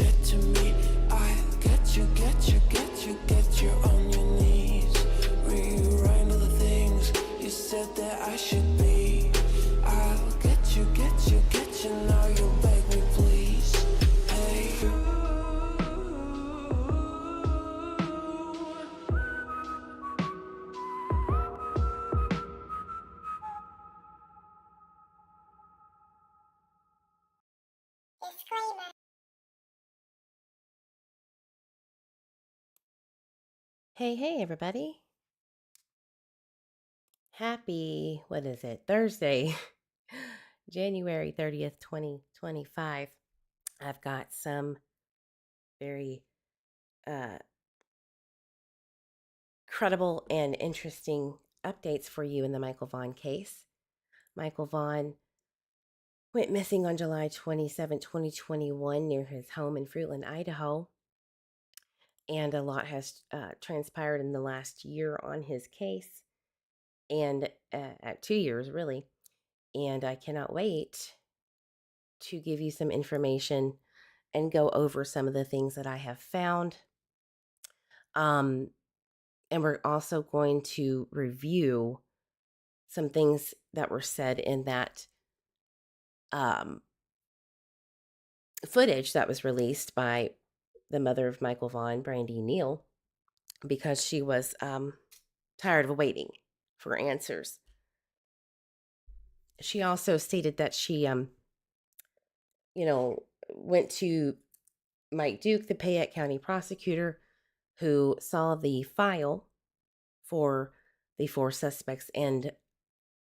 said to me, I get you, get you, get you, get you on your knees. Rewrite all the things you said that I should be. I'll get you, get you, get you, now you beg me please. Hey. Disclaimer. Hey, everybody. Happy, what is it? Thursday, January 30th, 2025. I've got some very uh, credible and interesting updates for you in the Michael Vaughan case. Michael Vaughan went missing on July 27, 2021, near his home in Fruitland, Idaho. And a lot has transpired in the last year on his case, and 2 years, really. And I cannot wait to give you some information and go over some of the things that I have found. And we're also going to review some things that were said in that footage that was released by the mother of Michael Vaughan, Brandy Neal, because she was tired of waiting for answers. She also stated that she, went to Mike Duke, the Payette County prosecutor, who saw the file for the 4 suspects and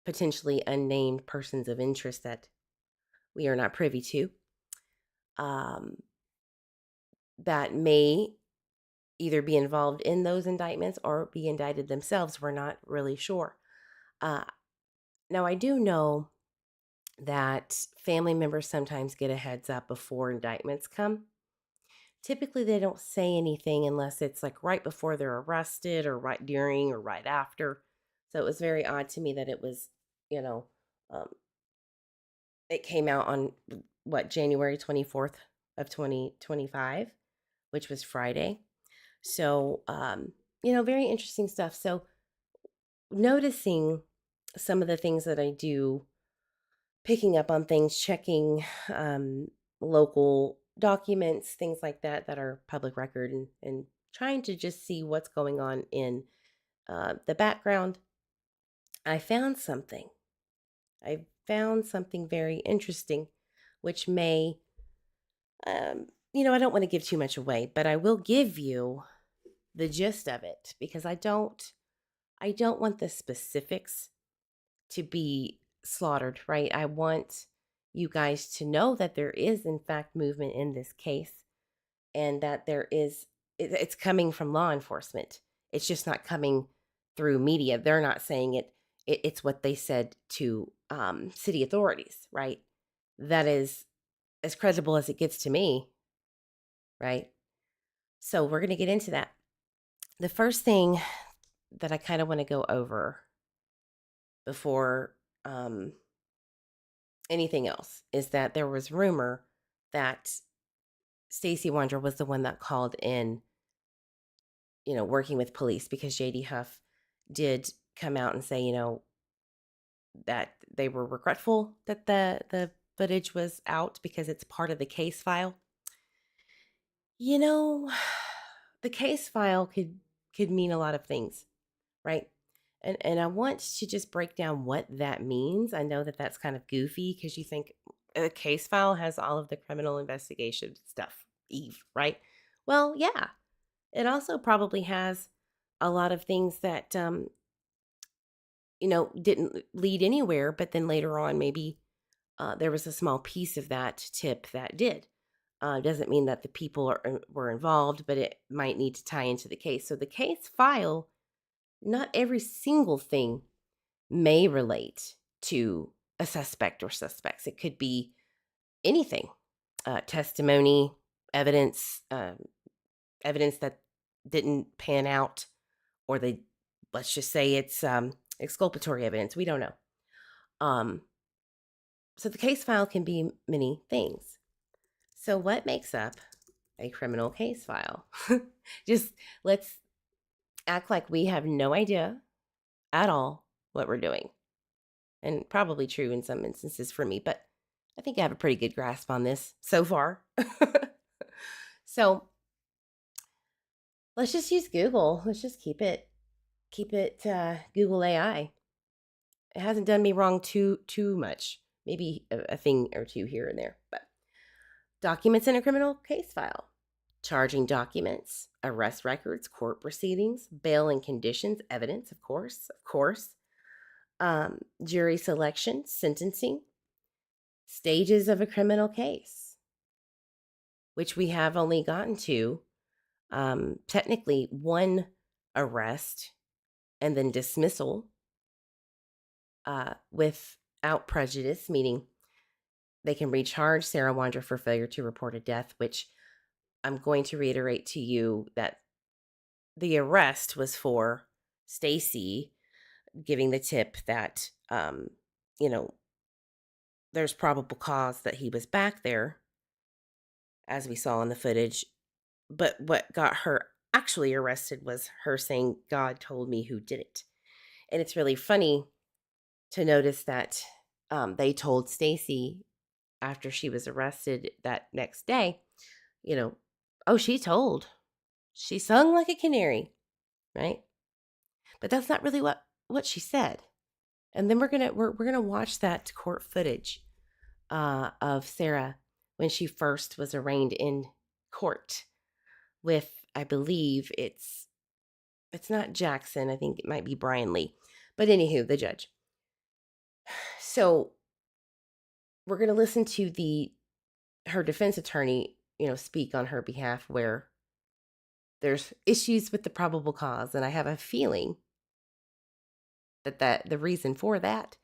potentially unnamed persons of interest that we are not privy to, that may either be involved in those indictments or be indicted themselves. We're not really sure. Now, I do know that family members sometimes get a heads up before indictments come. Typically, they don't say anything unless it's like right before they're arrested or right during or right after. So it was very odd to me that it was, um, it came out on January 24th of 2025, which was Friday. So, very interesting stuff. So noticing some of the things that I do, picking up on things, checking local documents, things like that that are public record, and trying to just see what's going on in the background. I found something. I found something very interesting, which may, I don't want to give too much away, but I will give you the gist of it because I don't want the specifics to be slaughtered, right? I want you guys to know that there is in fact movement in this case, and that it's coming from law enforcement. It's just not coming through media. They're not saying it. It's what they said to city authorities, right? That is as credible as it gets to me, right? So we're going to get into that. The first thing that I kind of want to go over before anything else is that there was rumor that Stacey Wonder was the one that called in, working with police, because JD Huff did come out and say, that they were regretful that the footage was out because it's part of the case file. The case file could mean a lot of things, right? And I want to just break down what that means. I know that that's kind of goofy because you think a case file has all of the criminal investigation stuff, Eve, right? Well, yeah. It also probably has a lot of things that didn't lead anywhere, but then later on maybe there was a small piece of that tip that did. Doesn't mean that the people were involved, but it might need to tie into the case. So the case file, not every single thing may relate to a suspect or suspects. It could be anything, testimony, evidence, evidence that didn't pan out, or let's just say it's exculpatory evidence. We don't know. So the case file can be many things. So what makes up a criminal case file. Just let's act like we have no idea at all what we're doing. And probably true in some instances for me, but I think I have a pretty good grasp on this so far. So let's just use Google. Let's just keep it Google AI. It hasn't done me wrong too much. Maybe a thing or two here and there, but documents in a criminal case file, charging documents, arrest records, court proceedings, bail and conditions, evidence, of course, jury selection, sentencing, stages of a criminal case, which we have only gotten to technically one arrest and then dismissal without prejudice, meaning they can recharge Sarah Wander for failure to report a death, which I'm going to reiterate to you that the arrest was for Stacy giving the tip that, there's probable cause that he was back there, as we saw in the footage. But what got her actually arrested was her saying, God told me who did it. And it's really funny to notice that they told Stacy after she was arrested that next day, oh, she told. She sung like a canary, right? But that's not really what she said. And then we're gonna watch that court footage of Sarah when she first was arraigned in court with, I believe it's not Jackson. I think it might be Brian Lee, but anywho, the judge. So we're gonna listen to her defense attorney, speak on her behalf where there's issues with the probable cause, and I have a feeling that the reason for that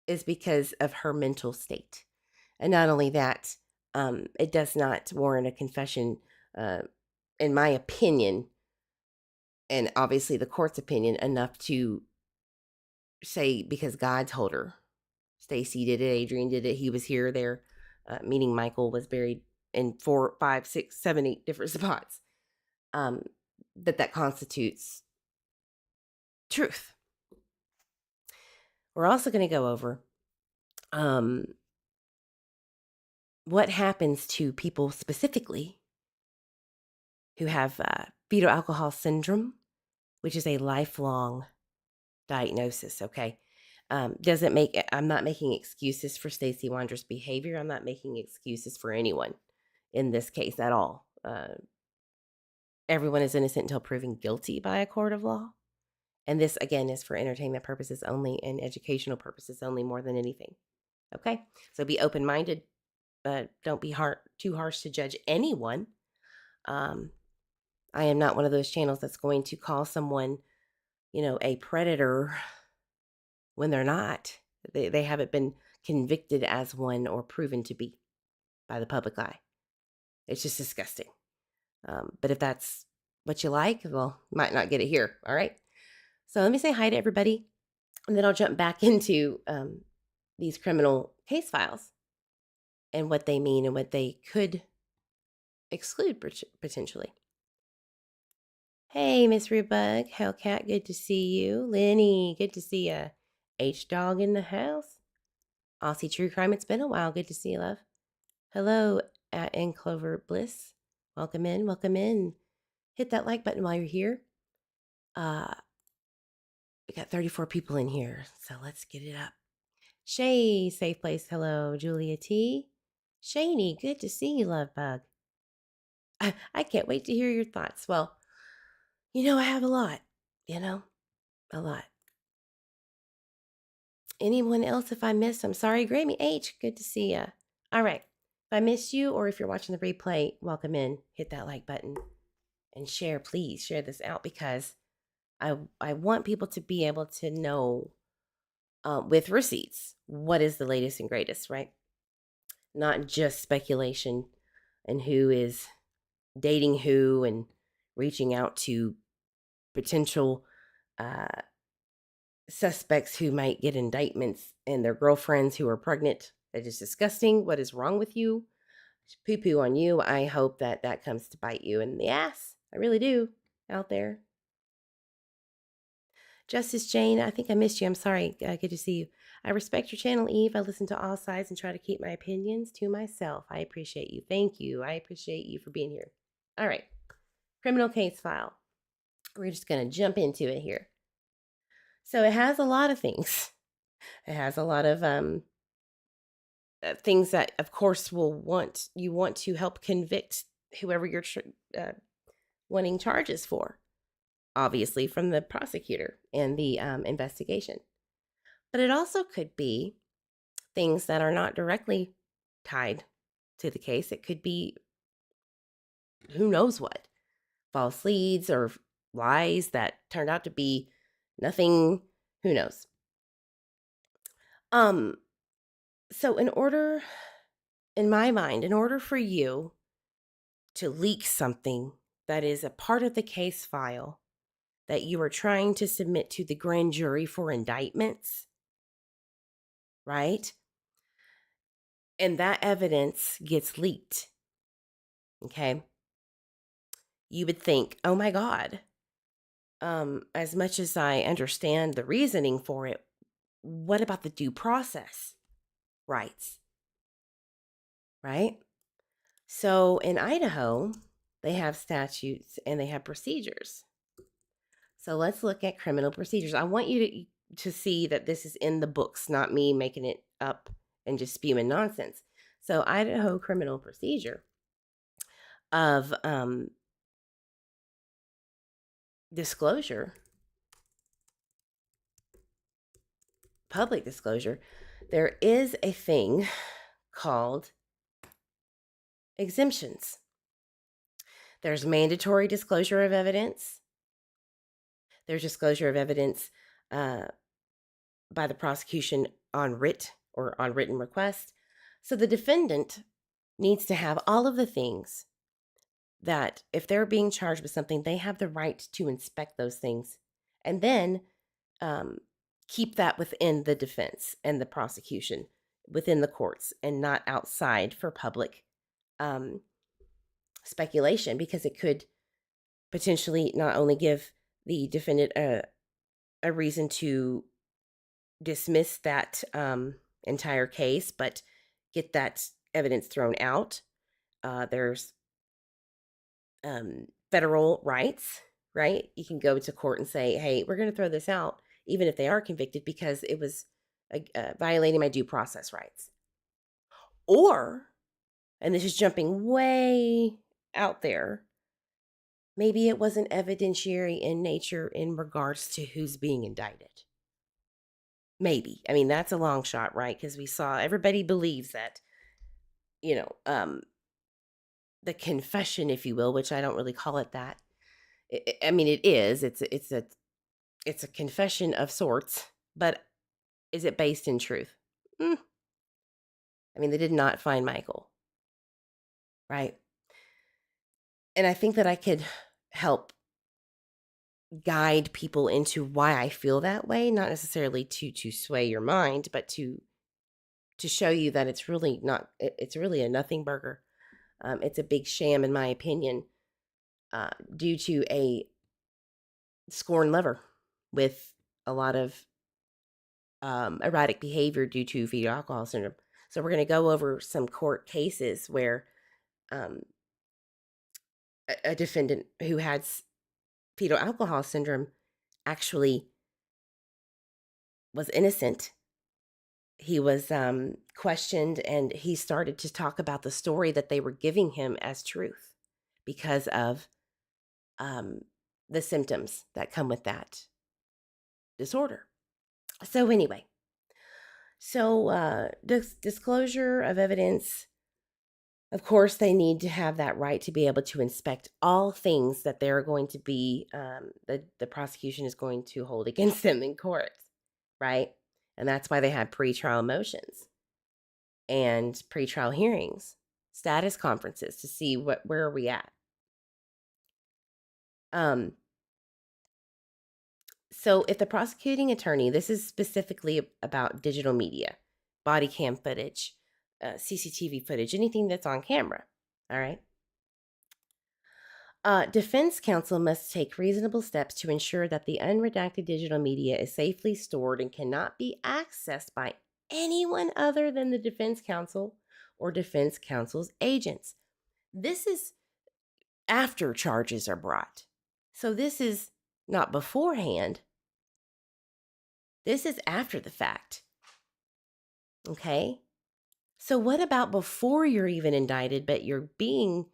is because of her mental state. And not only that, it does not warrant a confession, in my opinion, and obviously the court's opinion, enough to say because God told her. Stacy did it, Adrian did it, he was here, there, meaning Michael was buried in 4, 5, 6, 7, 8 different spots. That constitutes truth. We're also going to go over what happens to people specifically who have fetal alcohol syndrome, which is a lifelong diagnosis, okay? I'm not making excuses for Stacy Wander's behavior. I'm not making excuses for anyone in this case at all. Everyone is innocent until proven guilty by a court of law. And this, again, is for entertainment purposes only and educational purposes only more than anything. Okay? So be open-minded. Don't be too harsh to judge anyone. I am not one of those channels that's going to call someone, a predator when they're not. They haven't been convicted as one or proven to be by the public eye. It's just disgusting. But if that's what you like, well, you might not get it here. All right? So let me say hi to everybody, and then I'll jump back into these criminal case files and what they mean and what they could exclude potentially. Hey, Miss Rubug, Hellcat, good to see you. Lenny, good to see you. H-Dog in the house. Aussie True Crime, it's been a while. Good to see you, love. Hello, at N Clover Bliss. Welcome in, welcome in. Hit that like button while you're here. We got 34 people in here, so let's get it up. Shay, safe place. Hello, Julia T. Shani, good to see you, love bug. I can't wait to hear your thoughts. Well, I have a lot, a lot. Anyone else if I missed? I'm sorry. Grammy H, good to see you. All right. If I missed you or if you're watching the replay, welcome in. Hit that like button and share, please. Share this out because I want people to be able to know with receipts what is the latest and greatest, right? Not just speculation and who is dating who and reaching out to potential suspects who might get indictments and their girlfriends who are pregnant. That is disgusting. What is wrong with you? poo poo on you. I hope that that comes to bite you in the ass. I really do, out there. Justice Jane, I think I missed you. I'm sorry. Good to see you. I respect your channel, Eve. I listen to all sides and try to keep my opinions to myself. I appreciate you. Thank you. I appreciate you for being here. All right. Criminal case file. We're just going to jump into it here. So it has a lot of things. It has a lot of things that, of course, you want to help convict whoever you're wanting charges for, obviously from the prosecutor and the investigation. But it also could be things that are not directly tied to the case. It could be who knows what, false leads or lies that turned out to be nothing. Who knows? So in my mind, in order for you to leak something that is a part of the case file that you are trying to submit to the grand jury for indictments, right? And that evidence gets leaked, okay? You would think, oh my God, as much as I understand the reasoning for it, what about the due process rights, right? So in Idaho, they have statutes and they have procedures. So let's look at criminal procedures. I want you to see that this is in the books, not me making it up and just spewing nonsense. So Idaho criminal procedure of disclosure, public disclosure, there is a thing called exemptions. There's mandatory disclosure of evidence. There's disclosure of evidence by the prosecution on writ or on written request. So the defendant needs to have all of the things that if they're being charged with something, they have the right to inspect those things and then keep that within the defense and the prosecution, within the courts and not outside for public speculation, because it could potentially not only give the defendant a reason to dismiss that entire case, but get that evidence thrown out. There's federal rights, right? You can go to court and say, hey, we're going to throw this out, even if they are convicted, because it was violating my due process rights. Or, and this is jumping way out there, maybe it wasn't evidentiary in nature in regards to who's being indicted. Maybe. I mean, that's a long shot, right? Because we saw everybody believes that, the confession, if you will, which I don't really call it that. I mean, it is. It's a confession of sorts, but is it based in truth? I mean, they did not find Michael, right? And I think that I could help guide people into why I feel that way, not necessarily to sway your mind, but to show you that it's really not. It's really a nothing burger. It's a big sham, in my opinion, due to a scorned lover with a lot of erratic behavior due to fetal alcohol syndrome. So we're going to go over some court cases where a defendant who had fetal alcohol syndrome actually was innocent. He was questioned, and he started to talk about the story that they were giving him as truth because of the symptoms that come with that disorder. So anyway, disclosure of evidence. Of course, they need to have that right to be able to inspect all things that they're going to be, the prosecution is going to hold against them in court, right? And that's why they have pretrial motions and pretrial hearings, status conferences to see where are we at. So if the prosecuting attorney, this is specifically about digital media, body cam footage, CCTV footage, anything that's on camera. All right. Defense counsel must take reasonable steps to ensure that the unredacted digital media is safely stored and cannot be accessed by anyone other than the defense counsel or defense counsel's agents. This is after charges are brought. So this is not beforehand. This is after the fact. Okay? So what about before you're even indicted, but you're being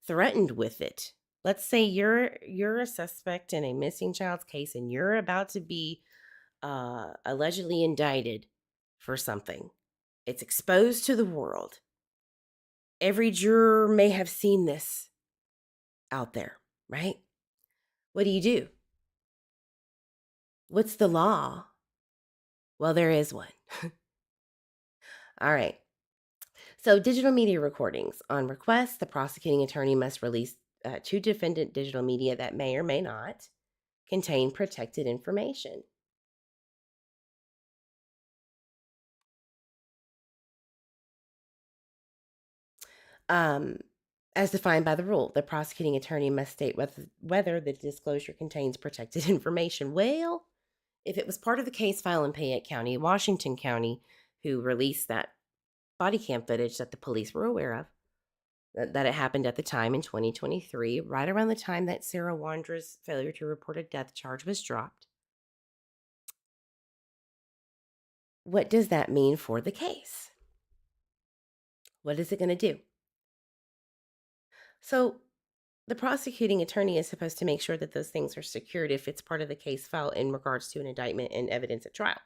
threatened with it? Let's say you're a suspect in a missing child's case and you're about to be allegedly indicted for something. It's exposed to the world. Every juror may have seen this out there, right? What do? What's the law? Well, there is one. All right. So, digital media recordings. On request, the prosecuting attorney must release to defendant digital media that may or may not contain protected information. As defined by the rule, the prosecuting attorney must state whether the disclosure contains protected information. Well, if it was part of the case file in Fayette County, Washington County, who released that body cam footage that the police were aware of, that it happened at the time in 2023, right around the time that Sarah Wandra's failure to report a death charge was dropped. What does that mean for the case? What is it going to do? So the prosecuting attorney is supposed to make sure that those things are secured if it's part of the case file in regards to an indictment and evidence at trial.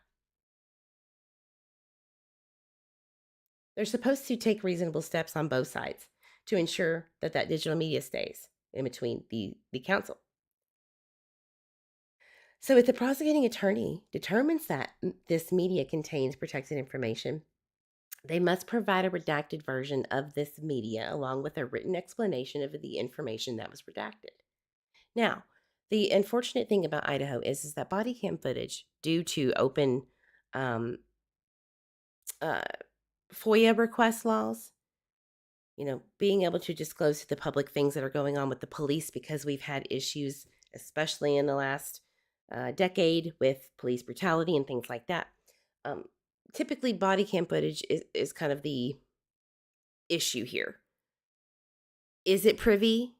They're supposed to take reasonable steps on both sides to ensure that that digital media stays in between the counsel. So if the prosecuting attorney determines that this media contains protected information, they must provide a redacted version of this media along with a written explanation of the information that was redacted. Now, the unfortunate thing about Idaho is that body cam footage, due to open uh, FOIA request laws, being able to disclose to the public things that are going on with the police, because we've had issues, especially in the last decade, with police brutality and things like that. Typically, body cam footage is kind of the issue here. Is it privy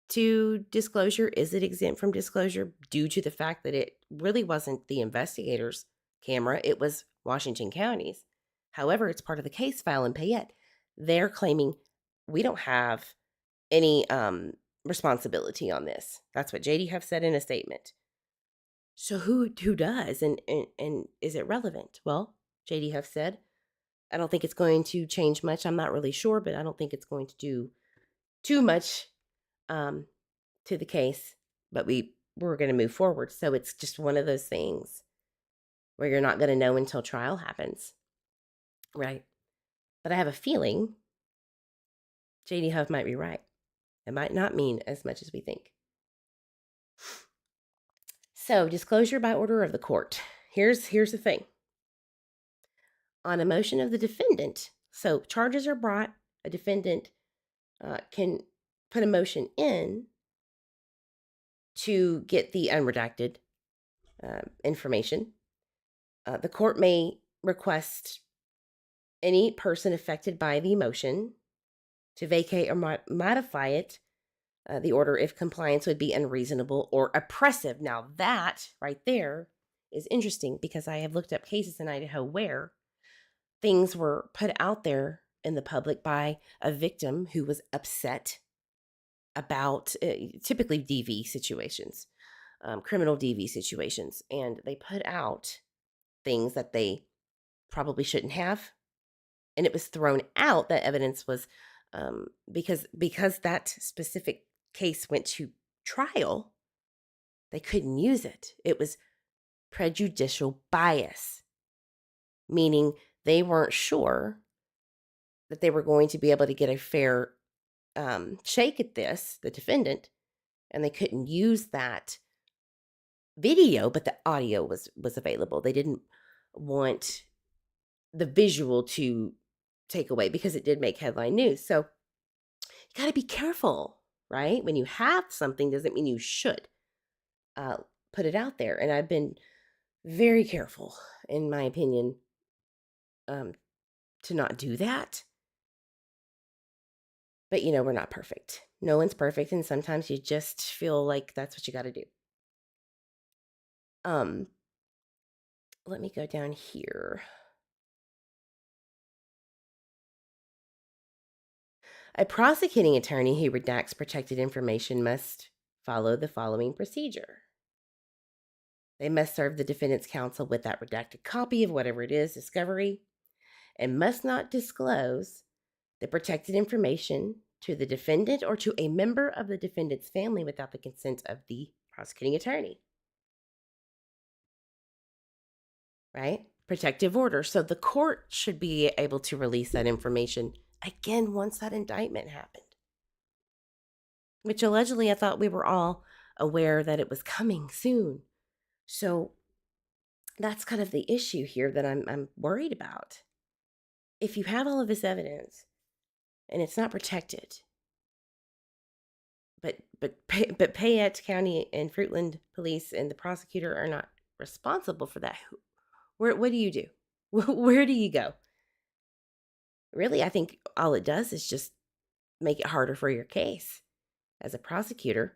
to disclosure? Is it exempt from disclosure due to the fact that it really wasn't the investigator's camera? It was Washington County's. However, it's part of the case file in Fayette. They're claiming we don't have any responsibility on this. That's what JD Huff said in a statement. So who does, and is it relevant? Well, JD Huff said, I don't think it's going to change much. I'm not really sure, but I don't think it's going to do too much to the case. But we're going to move forward. So it's just one of those things where you're not going to know until trial happens, right? But I have a feeling JD Huff might be right. It might not mean as much as we think. So, disclosure by order of the court. Here's the thing. On a motion of the defendant, so charges are brought, a defendant can put a motion in to get the unredacted information. The court may request any person affected by the motion to vacate or modify it, the order, if compliance would be unreasonable or oppressive. Now that right there is interesting, because I have looked up cases in Idaho where things were put out there in the public by a victim who was upset about typically DV situations, criminal DV situations, and they put out things that they probably shouldn't have, and it was thrown out. That evidence was because that specific case went to trial, they couldn't use it. It was prejudicial bias, meaning they weren't sure that they were going to be able to get a fair shake at this, the defendant, and they couldn't use that video, but the audio was available. They didn't want the visual to takeaway because it did make headline news. So you got to be careful, right? When you have something, doesn't mean you should uh, put it out there. And I've been very careful, in my opinion, um, to not do that. But we're not perfect. No one's perfect, and sometimes you just feel like that's what you got to do. Um, let me go down here. A prosecuting attorney who redacts protected information must follow the following procedure. They must serve the defendant's counsel with that redacted copy of whatever it is, discovery, and must not disclose the protected information to the defendant or to a member of the defendant's family without the consent of the prosecuting attorney. Right? Protective order. So the court should be able to release that information again once that indictment happened. Which allegedly I thought we were all aware that it was coming soon. So that's kind of the issue here that I'm worried about. If you have all of this evidence and it's not protected, but Payette County and Fruitland Police and the prosecutor are not responsible for that, what do you do? Where do you go? Really, I think all it does is just make it harder for your case as a prosecutor.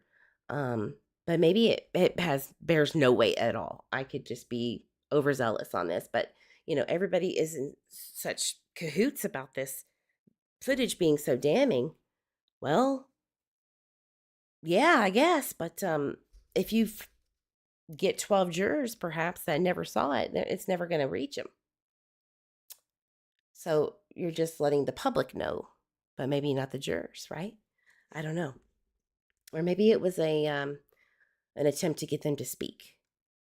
But maybe it bears no weight at all. I could just be overzealous on this, but everybody is in such cahoots about this footage being so damning. Well, yeah, I guess, but if you get 12 jurors perhaps that never saw it, it's never going to reach them. So you're just letting the public know, but maybe not the jurors, right? I don't know. Or maybe it was an attempt to get them to speak.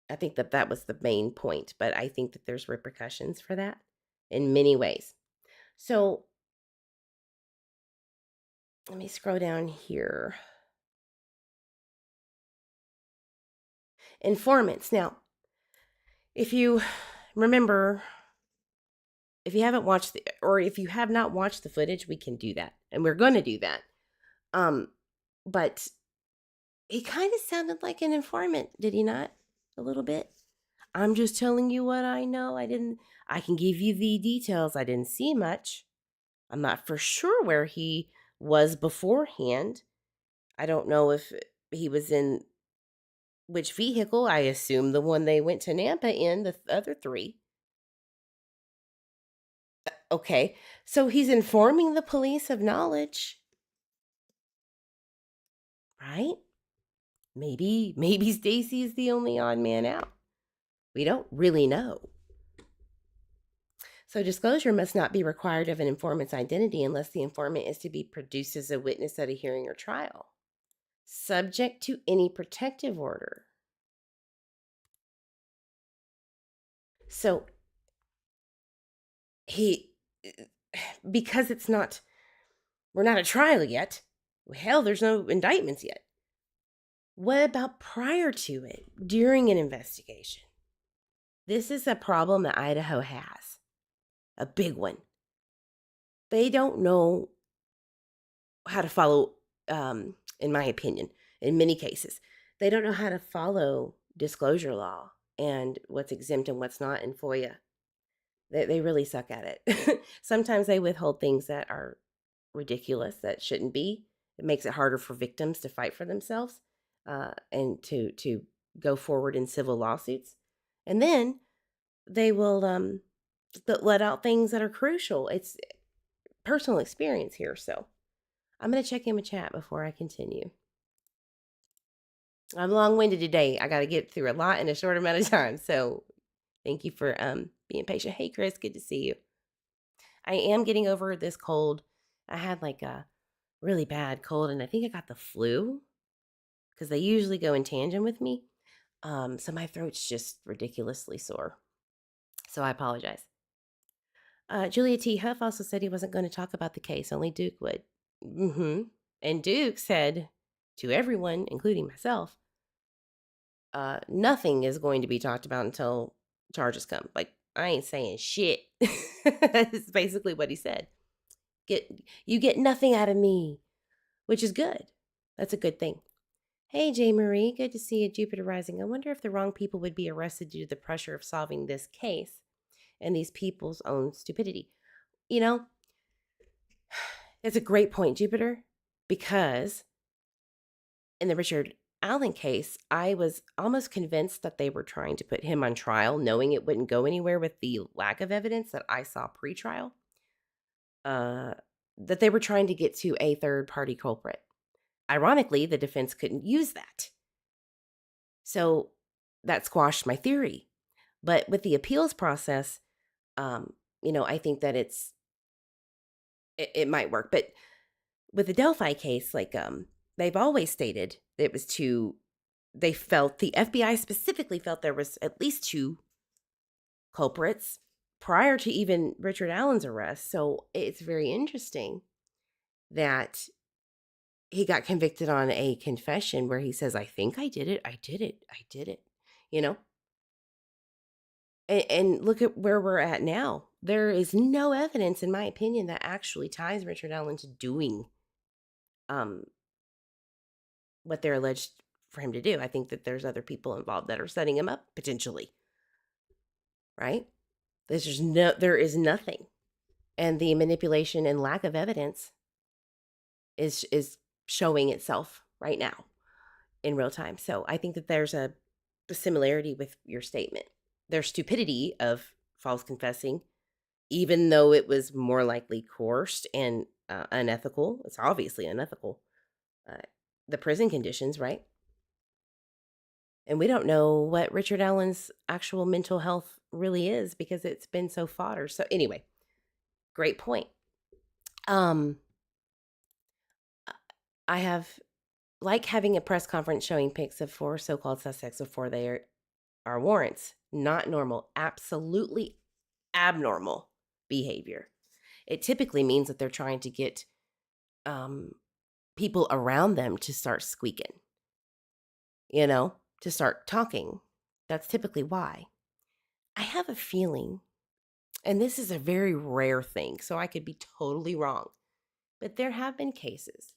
I think that was the main point, but I think that there's repercussions for that in many ways. So let me scroll down here. Informants. Now, if you remember, if you haven't watched or if you have not watched the footage, we can do that, and we're going to do that. But he kind of sounded like an informant, did he not? A little bit. I'm just telling you what I know. I can give you the details. I didn't see much. I'm not for sure where he was beforehand. I don't know if he was in which vehicle. I assume the one they went to Nampa in, the other three. Okay, so he's informing the police of knowledge, right? Maybe Stacy is the only odd man out. We don't really know. So disclosure must not be required of an informant's identity unless the informant is to be produced as a witness at a hearing or trial, subject to any protective order. So because we're not at trial yet. Hell, there's no indictments yet. What about prior to it, during an investigation? This is a problem that Idaho has, a big one. They don't know how to follow, in my opinion, in many cases, they don't know how to follow disclosure law and what's exempt and what's not in FOIA. They really suck at it. Sometimes they withhold things that are ridiculous, that shouldn't be. It makes it harder for victims to fight for themselves and to go forward in civil lawsuits. And then they will let out things that are crucial. It's personal experience here. So I'm going to check in with chat before I continue. I'm long-winded today. I got to get through a lot in a short amount of time. So thank you for being patient. Hey, Chris, good to see you. I am getting over this cold. I had like a really bad cold, and I think I got the flu because they usually go in tandem with me. So my throat's just ridiculously sore. So I apologize. Julia T. Huff also said he wasn't going to talk about the case. Only Duke would. And Duke said to everyone, including myself, nothing is going to be talked about until charges come. Like, I ain't saying shit. That's basically what he said. You get nothing out of me, which is good. That's a good thing. Hey, J. Marie, good to see you, Jupiter Rising. I wonder if the wrong people would be arrested due to the pressure of solving this case and these people's own stupidity. You know, it's a great point, Jupiter, because in the Richard Allen case, I was almost convinced that they were trying to put him on trial, knowing it wouldn't go anywhere with the lack of evidence that I saw pre-trial. Uh, that they were trying to get to a third party culprit. Ironically, the defense couldn't use that. So that squashed my theory. But with the appeals process, I think that it might work. But with the Delphi case, they've always stated it was they felt the FBI specifically felt there was at least two culprits prior to even Richard Allen's arrest. So it's very interesting that he got convicted on a confession where he says, I think I did it. I did it. I did it. You know? And look at where we're at now. There is no evidence, in my opinion, that actually ties Richard Allen to doing um, what they're alleged for him to do. I think that there's other people involved that are setting him up potentially. Right? There is nothing. And the manipulation and lack of evidence is showing itself right now in real time. So I think that there's a similarity with your statement. Their stupidity of false confessing, even though it was more likely coerced and unethical. It's obviously unethical. The prison conditions, right? And we don't know what Richard Allen's actual mental health really is because it's been so fodder. So anyway, great point. I have having a press conference showing pics of 4 so-called suspects before they are warrants. Not normal, absolutely abnormal behavior. It typically means that they're trying to get people around them to start squeaking, to start talking. That's typically why. I have a feeling, and this is a very rare thing, so I could be totally wrong, but there have been cases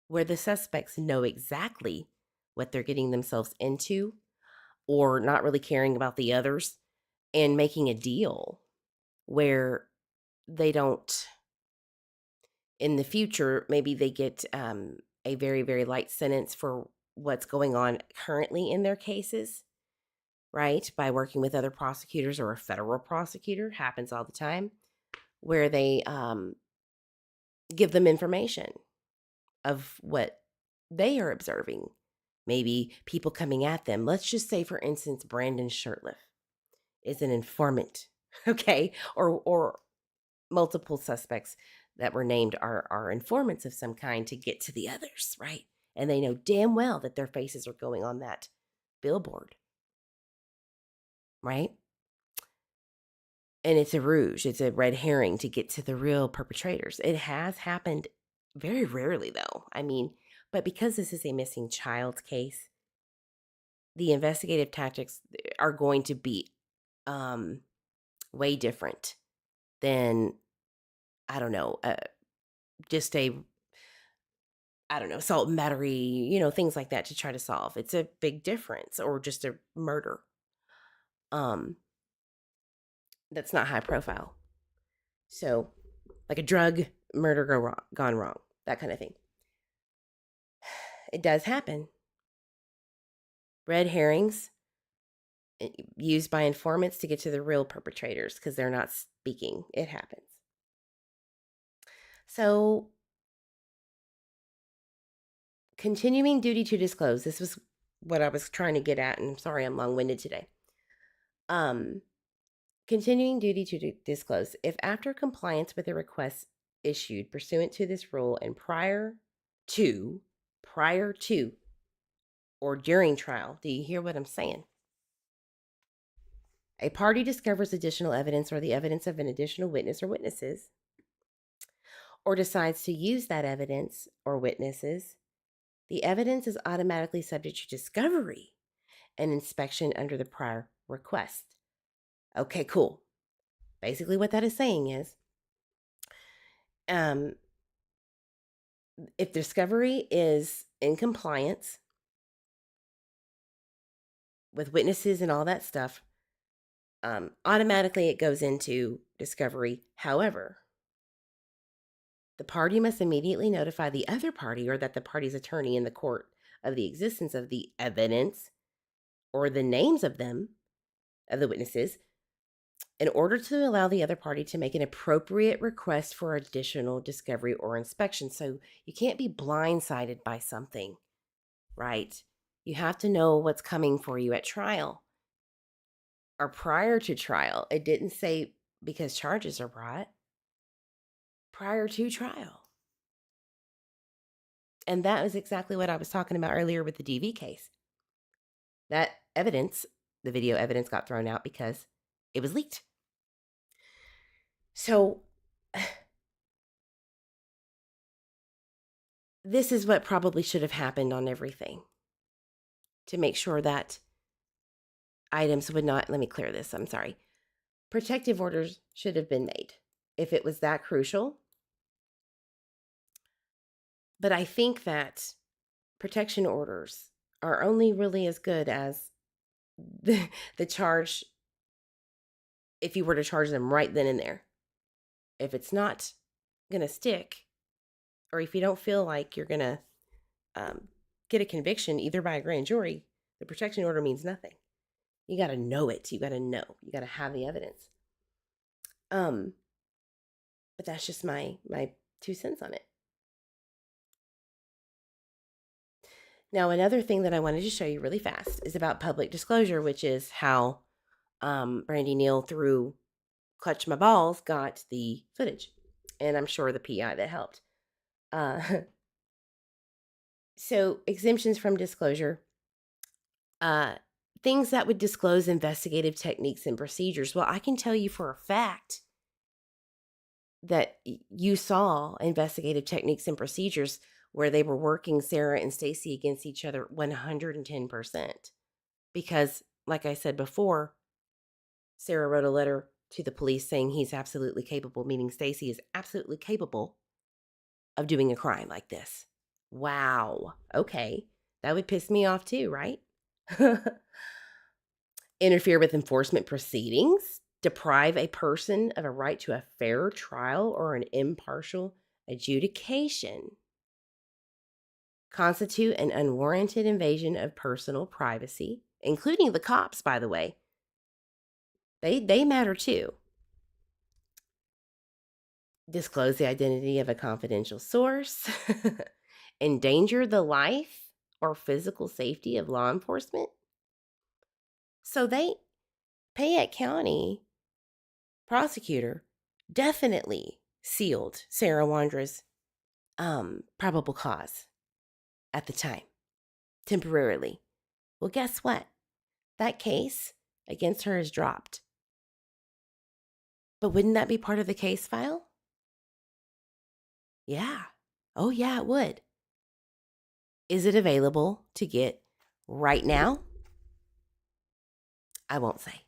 where the suspects know exactly what they're getting themselves into or not really caring about the others and making a deal where they don't, in the future, maybe they get a very, very light sentence for what's going on currently in their cases, right? By working with other prosecutors or a federal prosecutor, happens all the time, where they give them information of what they are observing. Maybe people coming at them. Let's just say, for instance, Brandon Shurtleff is an informant, okay? Or multiple suspects that were named are informants of some kind to get to the others, right? And they know damn well that their faces are going on that billboard, right? And it's a rouge, it's a red herring to get to the real perpetrators. It has happened very rarely, though. I mean, but because this is a missing child case, the investigative tactics are going to be way different than, I don't know, just assault and battery, things like that to try to solve. It's a big difference, or just a murder. That's not high profile. So, like a drug murder gone wrong, that kind of thing. It does happen. Red herrings used by informants to get to the real perpetrators because they're not speaking. It happens. So, continuing duty to disclose. This was what I was trying to get at, and I'm sorry I'm long-winded today. Continuing duty to disclose. If after compliance with a request issued pursuant to this rule and prior to, or during trial, do you hear what I'm saying? A party discovers additional evidence or the evidence of an additional witness or witnesses, or decides to use that evidence or witnesses, the evidence is automatically subject to discovery and inspection under the prior request. Okay, cool. Basically, what that is saying is, um, if discovery is in compliance with witnesses and all that stuff, automatically it goes into discovery. However, the party must immediately notify the other party or that the party's attorney in the court of the existence of the evidence or the names of them, of the witnesses, in order to allow the other party to make an appropriate request for additional discovery or inspection. So you can't be blindsided by something, right? You have to know what's coming for you at trial or prior to trial. It didn't say because charges are brought, prior to trial. And that was exactly what I was talking about earlier with the DV case. That evidence, the video evidence, got thrown out because it was leaked. So this is what probably should have happened on everything to make sure that items would not, let me clear this, I'm sorry. Protective orders should have been made if it was that crucial. But I think that protection orders are only really as good as the charge if you were to charge them right then and there. If it's not going to stick, or if you don't feel like you're going to get a conviction either by a grand jury, the protection order means nothing. You got to know it. You got to know. You got to have the evidence. But that's just my 2 cents on it. Now, another thing that I wanted to show you really fast is about public disclosure, which is how Brandy Neal, through Clutch My Balls, got the footage. And I'm sure the PI that helped. So exemptions from disclosure, things that would disclose investigative techniques and procedures. Well, I can tell you for a fact that you saw investigative techniques and procedures where they were working Sarah and Stacy against each other 110%. Because, like I said before, Sarah wrote a letter to the police saying he's absolutely capable, meaning Stacy is absolutely capable of doing a crime like this. Wow. Okay. That would piss me off too, right? Interfere with enforcement proceedings, deprive a person of a right to a fair trial or an impartial adjudication, constitute an unwarranted invasion of personal privacy, including the cops, by the way. They matter too. Disclose the identity of a confidential source, endanger the life or physical safety of law enforcement. So Payette County prosecutor definitely sealed Sarah Wandra's probable cause at the time, temporarily. Well, guess what? That case against her is dropped. But wouldn't that be part of the case file? Yeah. Oh, yeah, it would. Is it available to get right now? I won't say.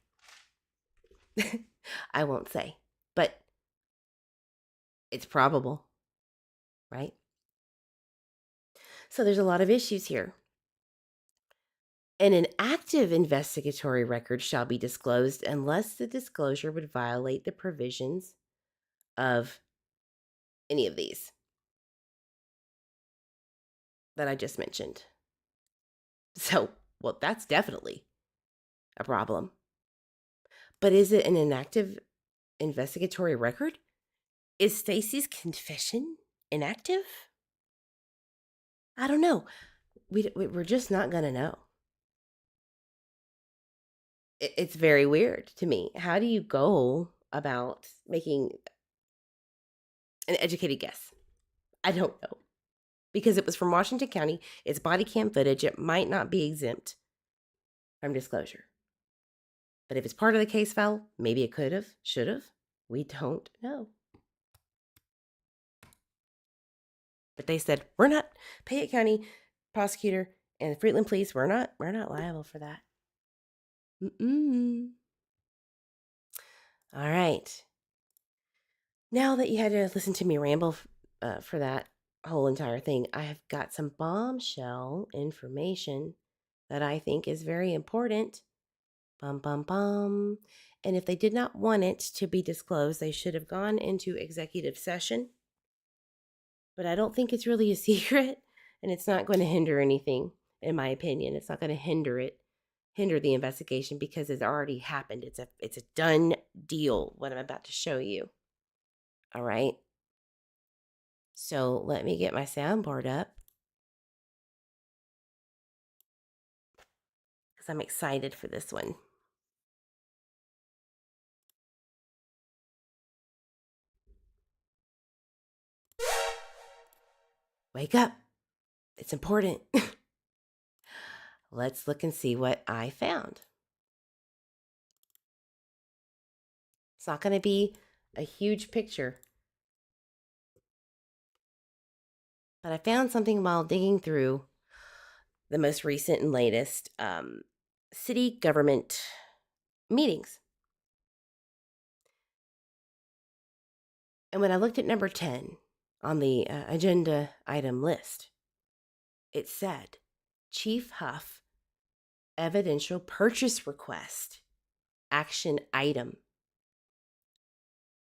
I won't say. But it's probable, right? So there's a lot of issues here. And an active investigatory record shall be disclosed unless the disclosure would violate the provisions of any of these that I just mentioned. So, well, that's definitely a problem. But is it an inactive investigatory record? Is Stacy's confession inactive? I don't know. We're just not going to know. It's very weird to me. How do you go about making an educated guess? I don't know. Because it was from Washington County, it's body cam footage. It might not be exempt from disclosure. But if it's part of the case file, maybe it could have, should have. We don't know. But they said, we're not, Payette County prosecutor and Fruitland police, we're not liable for that. All right. Now that you had to listen to me ramble for that whole entire thing, I have got some bombshell information that I think is very important. Bum, bum, bum. And if they did not want it to be disclosed, they should have gone into executive session. But I don't think it's really a secret, and it's not going to hinder anything, in my opinion. It's not going to hinder the investigation because it's already happened. It's a done deal, what I'm about to show you. All right. So let me get my soundboard up because I'm excited for this one. Wake up. It's important. Let's look and see what I found. It's not going to be a huge picture, but I found something while digging through the most recent and latest city government meetings. And when I looked at number 10 on the agenda item list, it said Chief Huff evidential purchase request action item.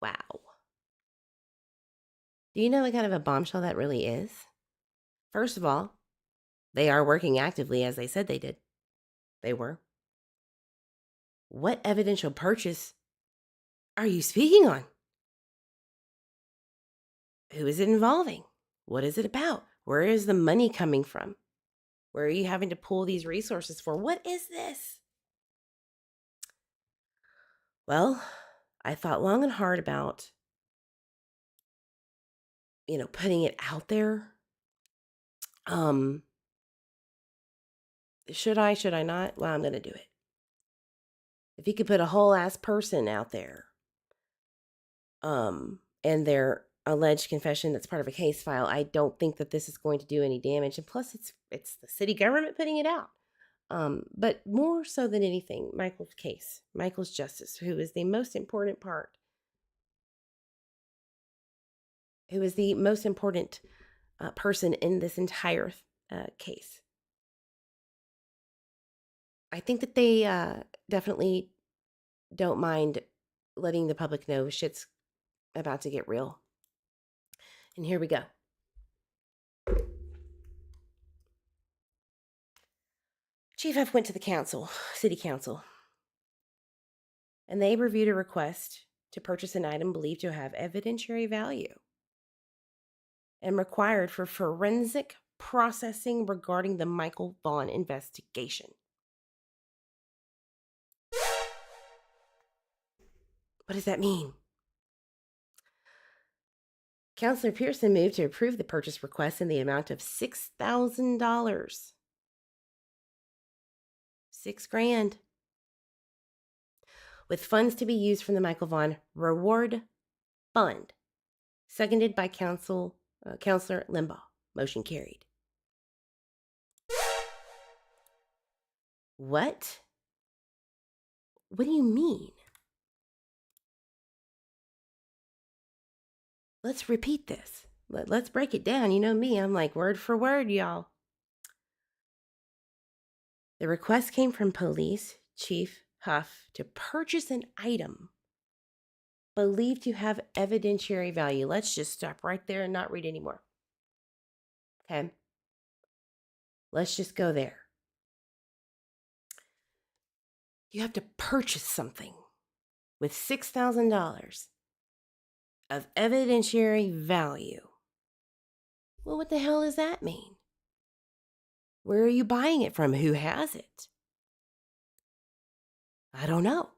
Wow. Do you know what kind of a bombshell that really is? First of all, they are working actively as they said they did. They were. What evidential purchase are you speaking on? Who is it involving? What is it about? Where is the money coming from? Where are you having to pull these resources for? What is this? Well, I thought long and hard about, putting it out there. Should I not? Well, I'm going to do it. If you could put a whole ass person out there, and their alleged confession that's part of a case file, I don't think that this is going to do any damage. And plus, it's the city government putting it out. But more so than anything, Michael's justice, who is the most important part, who is the most important person in this entire case. I think that they definitely don't mind letting the public know shit's about to get real. And here we go. Chief F went to the city council, and they reviewed a request to purchase an item believed to have evidentiary value and required for forensic processing regarding the Michael Vaughan investigation. What does that mean? Counselor Pearson moved to approve the purchase request in the amount of $6,000. $6,000. With funds to be used from the Michael Vaughan Reward Fund. Seconded by Counselor Limbaugh. Motion carried. What? What do you mean? Let's repeat this. Let's break it down. You know me, I'm like word for word, y'all. The request came from Police Chief Huff to purchase an item believed to have evidentiary value. Let's just stop right there and not read anymore. Okay? Let's just go there. You have to purchase something with $6,000 of evidentiary value. Well, what the hell does that mean? Where are you buying it from? Who has it? I don't know.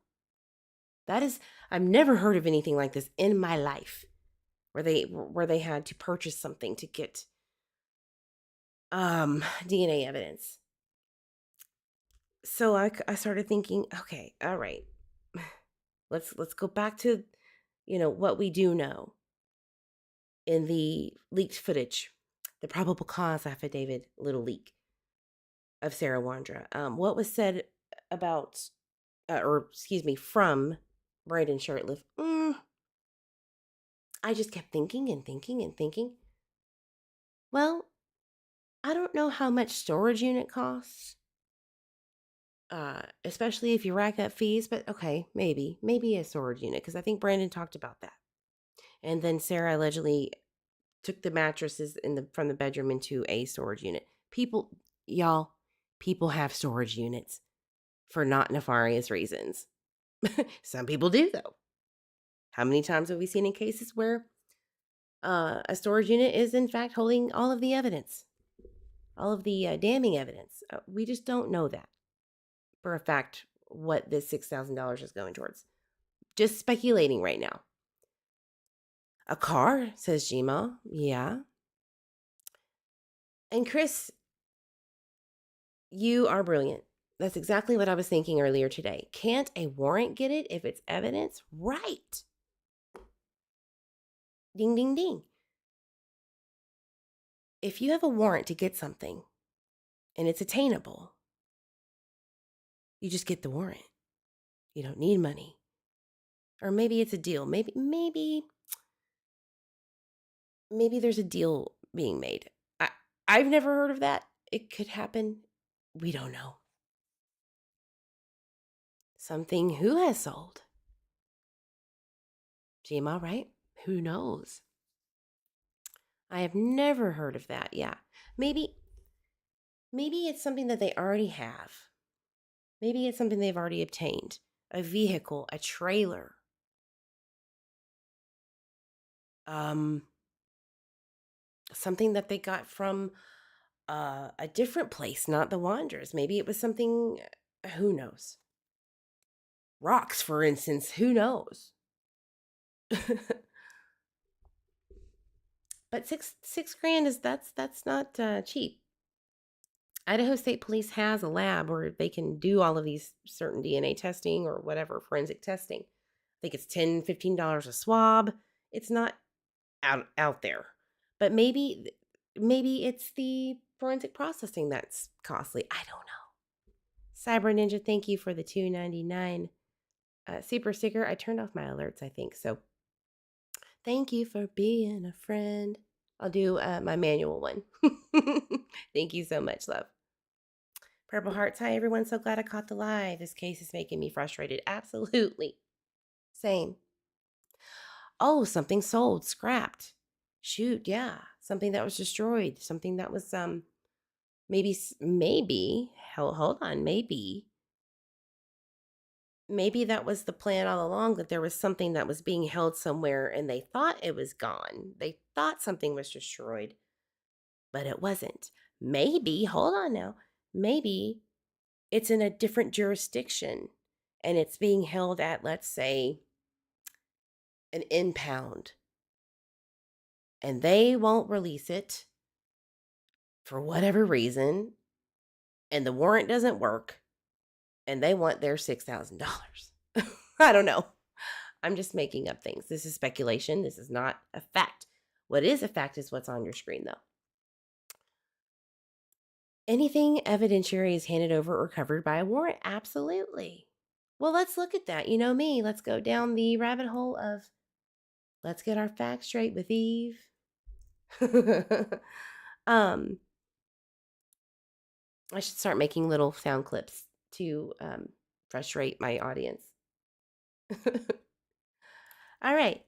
I've never heard of anything like this in my life, where they had to purchase something to get DNA evidence. So I started thinking, okay, all right, let's go back to what we do know in the leaked footage, the probable cause affidavit, little leak of Sarah Wandra. What was said about, from Brandon shirtless. I just kept thinking and thinking and thinking. Well, I don't know how much storage unit costs, especially if you rack up fees, but okay, maybe a storage unit, because I think Brandon talked about that. And then Sarah allegedly took the mattresses from the bedroom into a storage unit. Y'all, people have storage units for not nefarious reasons. Some people do, though. How many times have we seen in cases where a storage unit is, in fact, holding all of the evidence, all of the damning evidence? We just don't know that for a fact what this $6,000 is going towards. Just speculating right now. A car, says Gma. Yeah. And Chris, you are brilliant. That's exactly what I was thinking earlier today. Can't a warrant get it if it's evidence? Right. Ding, ding, ding. If you have a warrant to get something and it's attainable, you just get the warrant. You don't need money. Or maybe it's a deal. Maybe there's a deal being made. I've never heard of that. It could happen. We don't know. Something who has sold? GMA, right? Who knows? I have never heard of that. Yeah. Maybe it's something that they already have. Maybe it's something they've already obtained. A vehicle, a trailer. Something that they got from a different place, not the Wanderers. Maybe it was something, who knows? Rocks, for instance, who knows? But six grand that's not cheap. Idaho State Police has a lab where they can do all of these certain DNA testing or whatever forensic testing. I think it's $10-15 a swab. It's not out there, but maybe it's the forensic processing that's costly. I don't know. Cyber Ninja, thank you for the $2.99 super sticker. I turned off my alerts, I think. So thank you for being a friend. I'll do my manual one. Thank you so much, love. Purple Hearts, hi everyone. So glad I caught the live. This case is making me frustrated. Absolutely. Same. Oh, something sold, scrapped. Shoot, yeah. Something that was destroyed. Something that was maybe hold on, maybe that was the plan all along, that there was something that was being held somewhere and they thought it was gone. They thought something was destroyed, but it wasn't. Maybe, hold on now, maybe it's in a different jurisdiction and it's being held at, let's say, an impound, and they won't release it for whatever reason, and the warrant doesn't work, and they want their $6,000. I don't know. I'm just making up things. This is speculation. This is not a fact. What is a fact is what's on your screen, though. Anything evidentiary is handed over or covered by a warrant? Absolutely. Well, let's look at that. You know me. Let's go down the rabbit hole of let's get our facts straight with Eve. I should start making little sound clips to frustrate my audience. All right.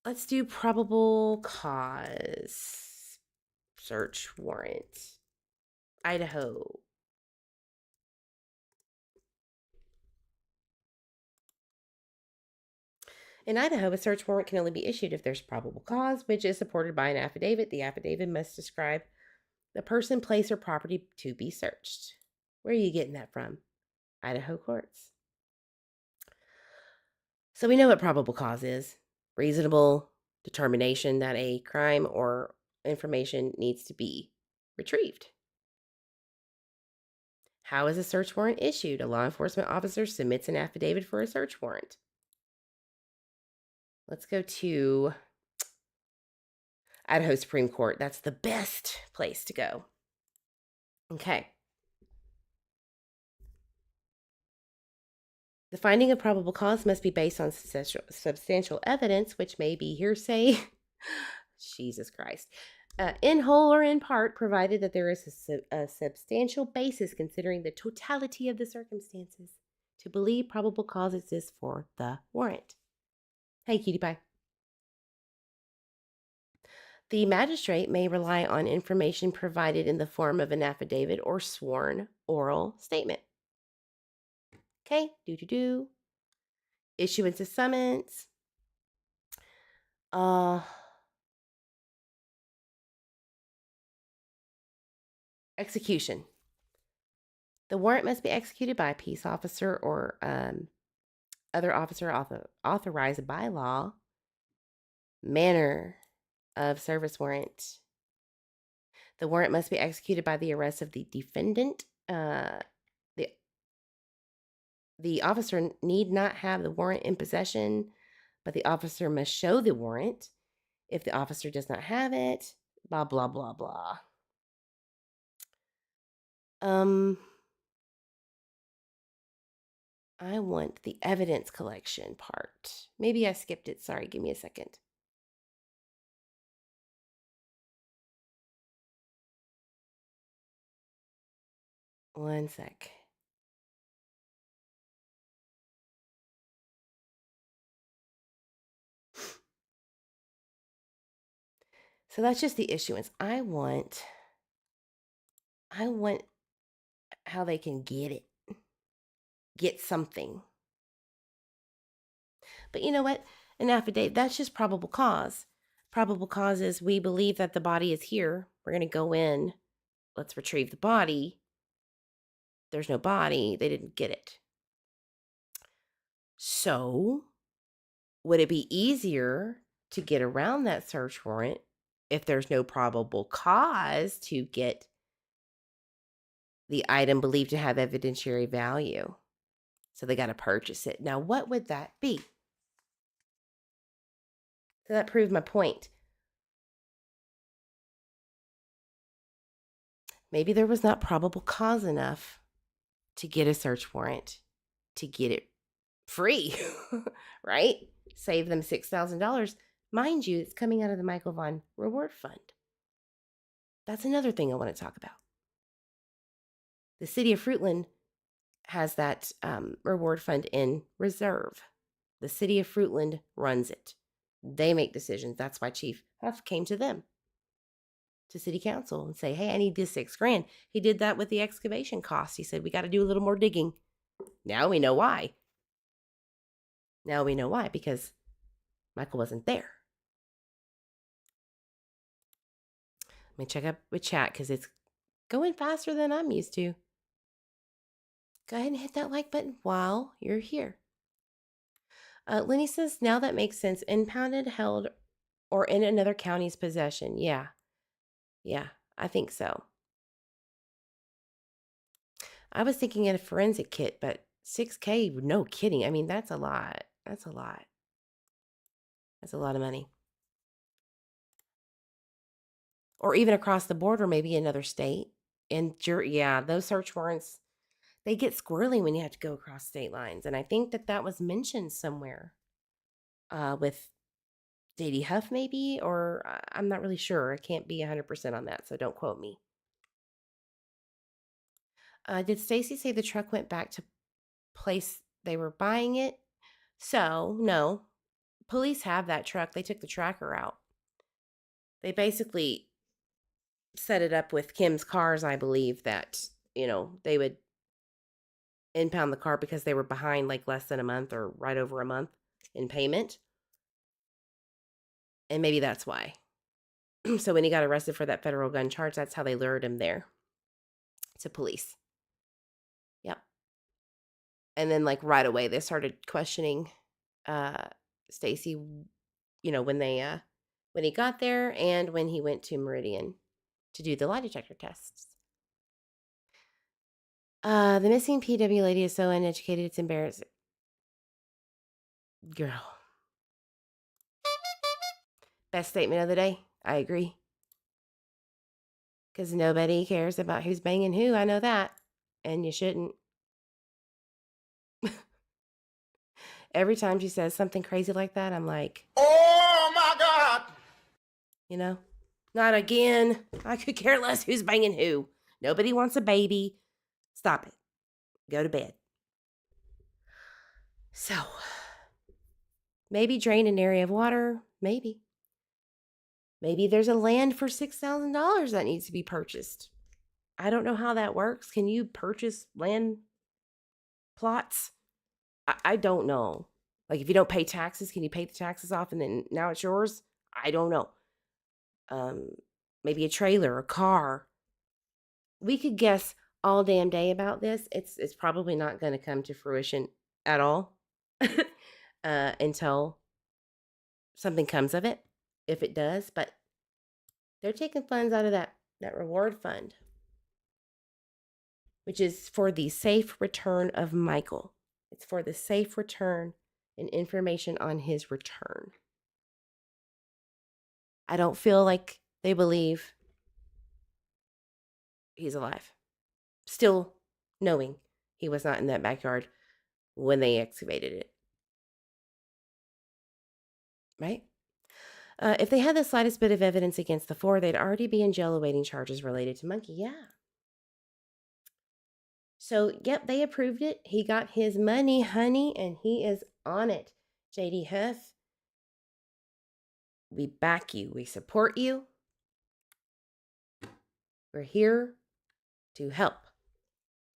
Let's do probable cause search warrant. Idaho. In Idaho, a search warrant can only be issued if there's probable cause, which is supported by an affidavit. The affidavit must describe the person, place, or property to be searched. Where are you getting that from? Idaho courts. So we know what probable cause is. Reasonable determination that a crime or information needs to be retrieved. How is a search warrant issued? A law enforcement officer submits an affidavit for a search warrant. Let's go to Idaho Supreme Court. That's the best place to go. Okay. The finding of probable cause must be based on substantial evidence, which may be hearsay. Jesus Christ. In whole or in part, provided that there is a substantial basis considering the totality of the circumstances to believe probable cause exists for the warrant. Hey, cutie pie. The magistrate may rely on information provided in the form of an affidavit or sworn oral statement. Okay, do. Issuance of summons. Execution. The warrant must be executed by a peace officer or other officer authorized by law. Manner of service warrant. The warrant must be executed by the arrest of the defendant. The officer need not have the warrant in possession, but the officer must show the warrant. If the officer does not have it, blah, blah, blah, blah. I want the evidence collection part. Maybe I skipped it. Sorry, give me a second. One sec. So that's just the issuance. I want how they can get something. But you know what? An affidavit, that's just probable cause. Probable cause is we believe that the body is here. We're going to go in. Let's retrieve the body. There's no body. They didn't get it. So, would it be easier to get around that search warrant if there's no probable cause to get the item believed to have evidentiary value? So they got to purchase it. Now, what would that be? So that proved my point. Maybe there was not probable cause enough to get a search warrant to get it free, right? Save them $6,000. Mind you, it's coming out of the Michael Vaughan Reward Fund. That's another thing I want to talk about. The city of Fruitland has that reward fund in reserve. The city of Fruitland runs it. They make decisions. That's why Chief Huff came to them, to city council, and say, hey, I need this $6,000. He did that with the excavation cost. He said, we got to do a little more digging. Now we know why. Because Michael wasn't there. Let me check up with chat because it's going faster than I'm used to. Go ahead and hit that like button while you're here. Lenny says, now that makes sense. Impounded, held, or in another county's possession. Yeah, I think so. I was thinking of a forensic kit, but $6,000, no kidding. I mean, that's a lot. That's a lot of money. Or even across the border, maybe another state. And those search warrants, they get squirrely when you have to go across state lines. And I think that was mentioned somewhere with J.D. Huff maybe, or I'm not really sure. I can't be 100% on that, so don't quote me. Did Stacy say the truck went back to place they were buying it? So, no. Police have that truck. They took the tracker out. They basically set it up with Kim's cars, I believe, that, they would impound the car because they were behind like less than a month or right over a month in payment. And maybe that's why. So when he got arrested for that federal gun charge, that's how they lured him there to police. Yep. And then like right away they started questioning Stacy, when he got there and when he went to Meridian to do the lie detector tests. The missing PW lady is so uneducated, it's embarrassing. Girl. Best statement of the day. I agree. Because nobody cares about who's banging who. I know that. And you shouldn't. every time she says something crazy like that, I'm like, Oh my God! you know, not again. I could care less who's banging who. Nobody wants a baby. Stop it. Go to bed. So, maybe drain an area of water. Maybe. Maybe there's a land for $6,000 that needs to be purchased. I don't know how that works. Can you purchase land plots? I don't know. Like, if you don't pay taxes, can you pay the taxes off and then now it's yours? I don't know. Maybe a trailer, a car. We could guess all damn day about this. It's probably not going to come to fruition at all until something comes of it, if it does. But they're taking funds out of that reward fund, which is for the safe return of Michael. It's for the safe return and information on his return. I don't feel like they believe he's alive. Still knowing he was not in that backyard when they excavated it. Right? If they had the slightest bit of evidence against the four, they'd already be in jail awaiting charges related to Monkey. Yeah. So, yep, they approved it. He got his money, honey, and he is on it. JD Huff, we back you. We support you. We're here to help.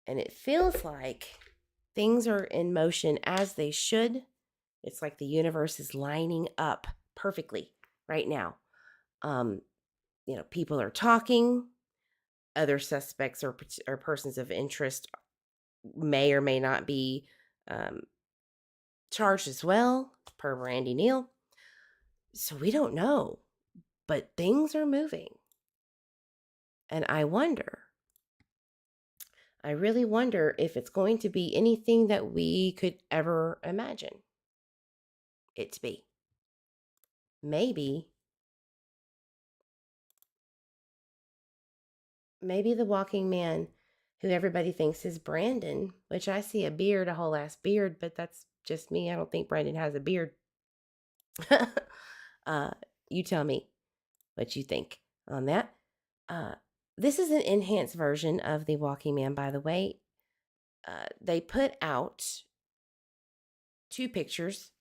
And it feels like things are in motion as they should. It's like the universe is lining up perfectly right now. People are talking. Other suspects or persons of interest may or may not be charged as well, per Randy Neal. So we don't know, but things are moving. And I really wonder if it's going to be anything that we could ever imagine it to be. Maybe the walking man who everybody thinks is Brandon, which I see a beard, a whole ass beard, but that's just me. I don't think Brandon has a beard. You tell me what you think on that. This is an enhanced version of the walking man, by the way. They put out 2 pictures,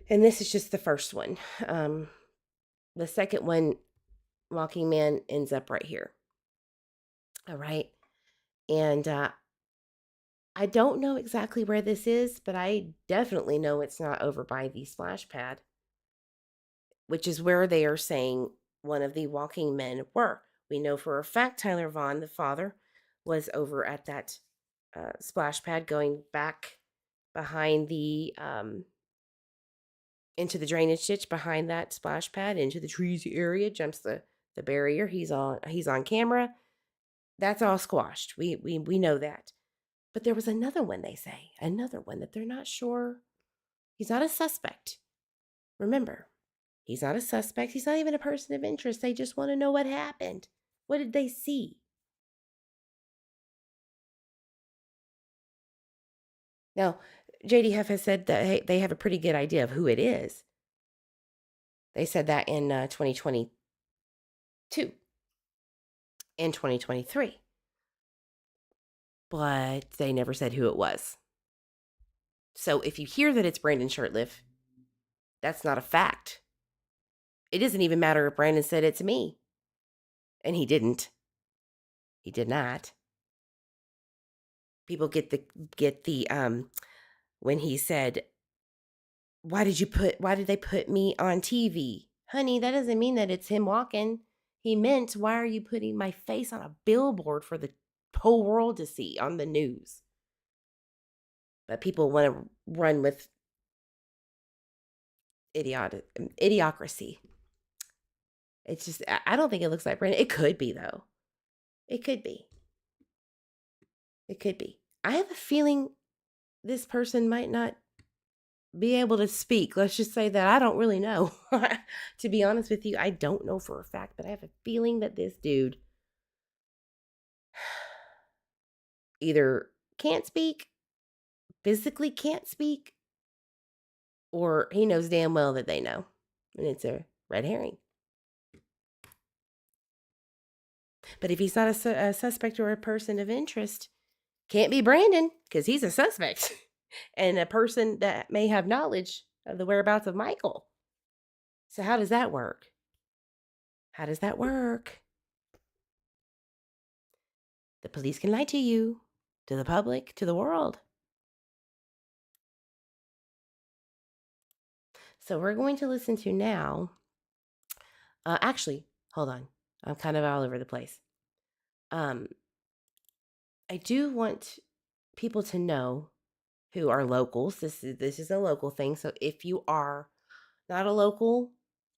and this is just the first one. The second one, walking man, ends up right here. All right. And I don't know exactly where this is, but I definitely know it's not over by the splash pad, which is where they are saying one of the walking men were. We know for a fact Tyler Vaughan, the father, was over at that splash pad, going back behind the into the drainage ditch behind that splash pad, into the trees area, jumps the barrier. He's on camera. That's all squashed. We know that. But there was another one, they say, another one that they're not sure. He's not a suspect. Remember, he's not a suspect. He's not even a person of interest. They just want to know what happened. What did they see? Now, JDF has said that they have a pretty good idea of who it is. They said that in 2022 and 2023. But they never said who it was. So if you hear that it's Brandon Shurtleff, that's not a fact. It doesn't even matter if Brandon said it's me. And he didn't. He did not. People get the when he said, why did they put me on TV? Honey, that doesn't mean that it's him walking. He meant, why are you putting my face on a billboard for the whole world to see on the news? But people want to run with idiocracy. It's just, I don't think it looks like Brandon. It could be, though. It could be. It could be. I have a feeling this person might not be able to speak. Let's just say that I don't really know. To be honest with you, I don't know for a fact, but I have a feeling that this dude either can't speak, physically can't speak, or he knows damn well that they know, and it's a red herring. But if he's not a suspect or a person of interest, can't be Brandon because he's a suspect and a person that may have knowledge of the whereabouts of Michael. So how does that work? How does that work? The police can lie to you, to the public, to the world. So we're going to listen to now. Actually, hold on. I'm kind of all over the place. I do want people to know who are locals. This is a local thing. So if you are not a local,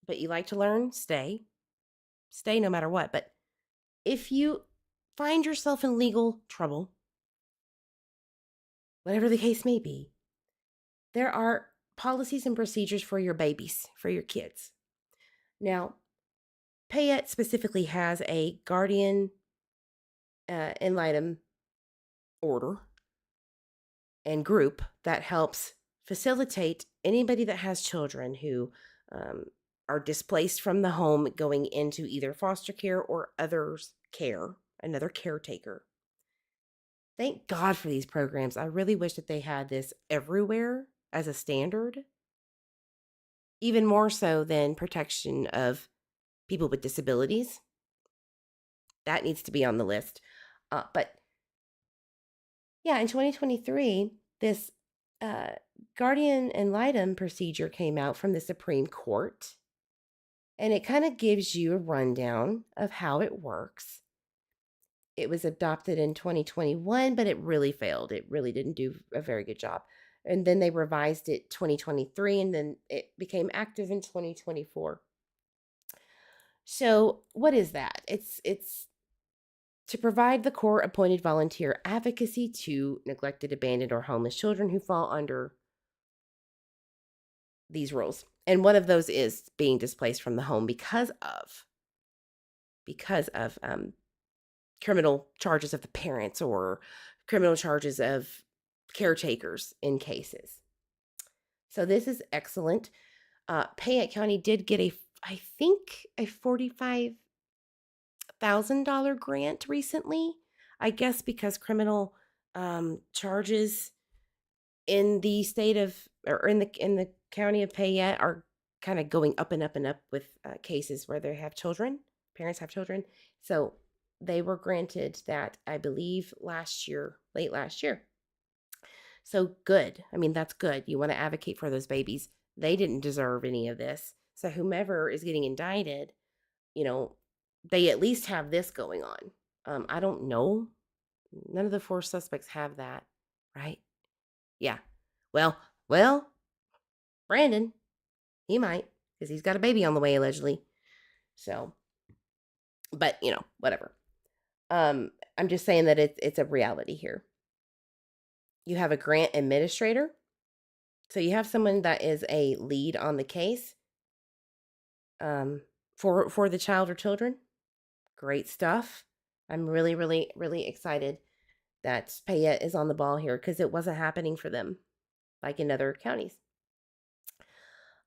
but you like to learn, stay. Stay no matter what. But if you find yourself in legal trouble, whatever the case may be, there are policies and procedures for your babies, for your kids. Now, Payette specifically has a Guardian Ad Litem order and group that helps facilitate anybody that has children who are displaced from the home going into either foster care or others' care, another caretaker. Thank God for these programs. I really wish that they had this everywhere as a standard, even more so than protection of people with disabilities. That needs to be on the list. But yeah, in 2023, this Guardian Ad Litem procedure came out from the Supreme Court, and it kind of gives you a rundown of how it works. It was adopted in 2021, but it really failed. It really didn't do a very good job. And then they revised it 2023, and then it became active in 2024. So what is that? It's to provide the court-appointed volunteer advocacy to neglected, abandoned, or homeless children who fall under these rules. And one of those is being displaced from the home because of criminal charges of the parents or criminal charges of caretakers in cases. So this is excellent. Payette County did get I think a $45,000 grant recently. I guess because criminal charges in the state of, or in the county of Payette are kind of going up and up and up with cases where they have children, parents have children. So they were granted that, I believe, late last year. So good. I mean, that's good. You want to advocate for those babies. They didn't deserve any of this. So whomever is getting indicted, they at least have this going on. I don't know. None of the 4 suspects have that, right? Yeah. Well, Brandon, he might, because he's got a baby on the way, allegedly. So, but, whatever. I'm just saying that it's a reality here. You have a grant administrator. So you have someone that is a lead on the case for the child or children. Great stuff. I'm really, really, really excited that Payette is on the ball here because it wasn't happening for them like in other counties.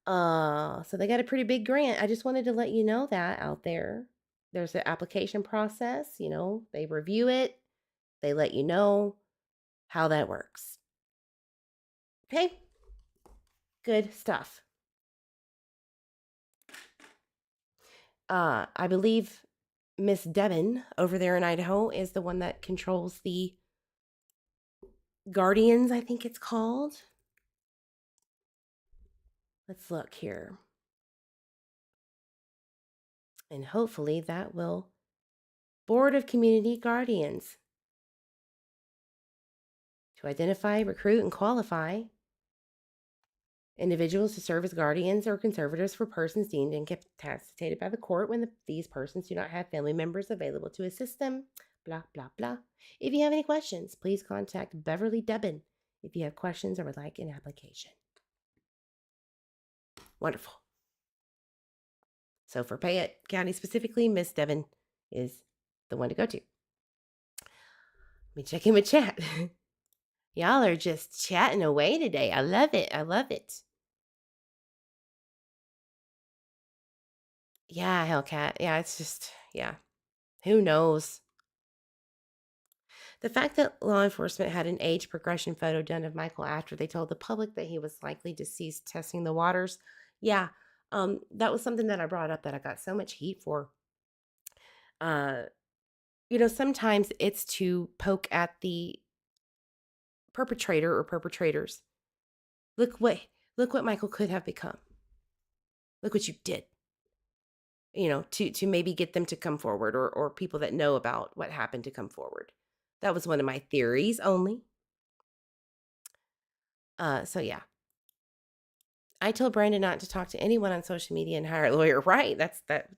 So they got a pretty big grant. I just wanted to let you know that out there. There's an application process, they review it. They let you know how that works. Okay? Good stuff. I believe Miss Devin over there in Idaho is the one that controls the Guardians, I think it's called. Let's look here. And hopefully that will Board of Community Guardians to identify, recruit, and qualify individuals to serve as guardians or conservators for persons deemed incapacitated by the court when these persons do not have family members available to assist them. Blah, blah, blah. If you have any questions, please contact Beverly Debin if you have questions or would like an application. Wonderful. So for Payette County specifically, Miss Devin is the one to go to. Let me check in with chat. Y'all are just chatting away today. I love it. I love it. Yeah, Hellcat. Yeah, it's just, yeah. Who knows? The fact that law enforcement had an age progression photo done of Michael after they told the public that he was likely deceased testing the waters. Yeah, that was something that I brought up that I got so much heat for. Uh, sometimes it's to poke at the perpetrator or perpetrators. Look what look what Michael could have become. Look what you did. To maybe get them to come forward, or people that know about what happened to come forward. That was one of my theories only. So yeah. I told Brandon not to talk to anyone on social media and hire a lawyer. Right. That's that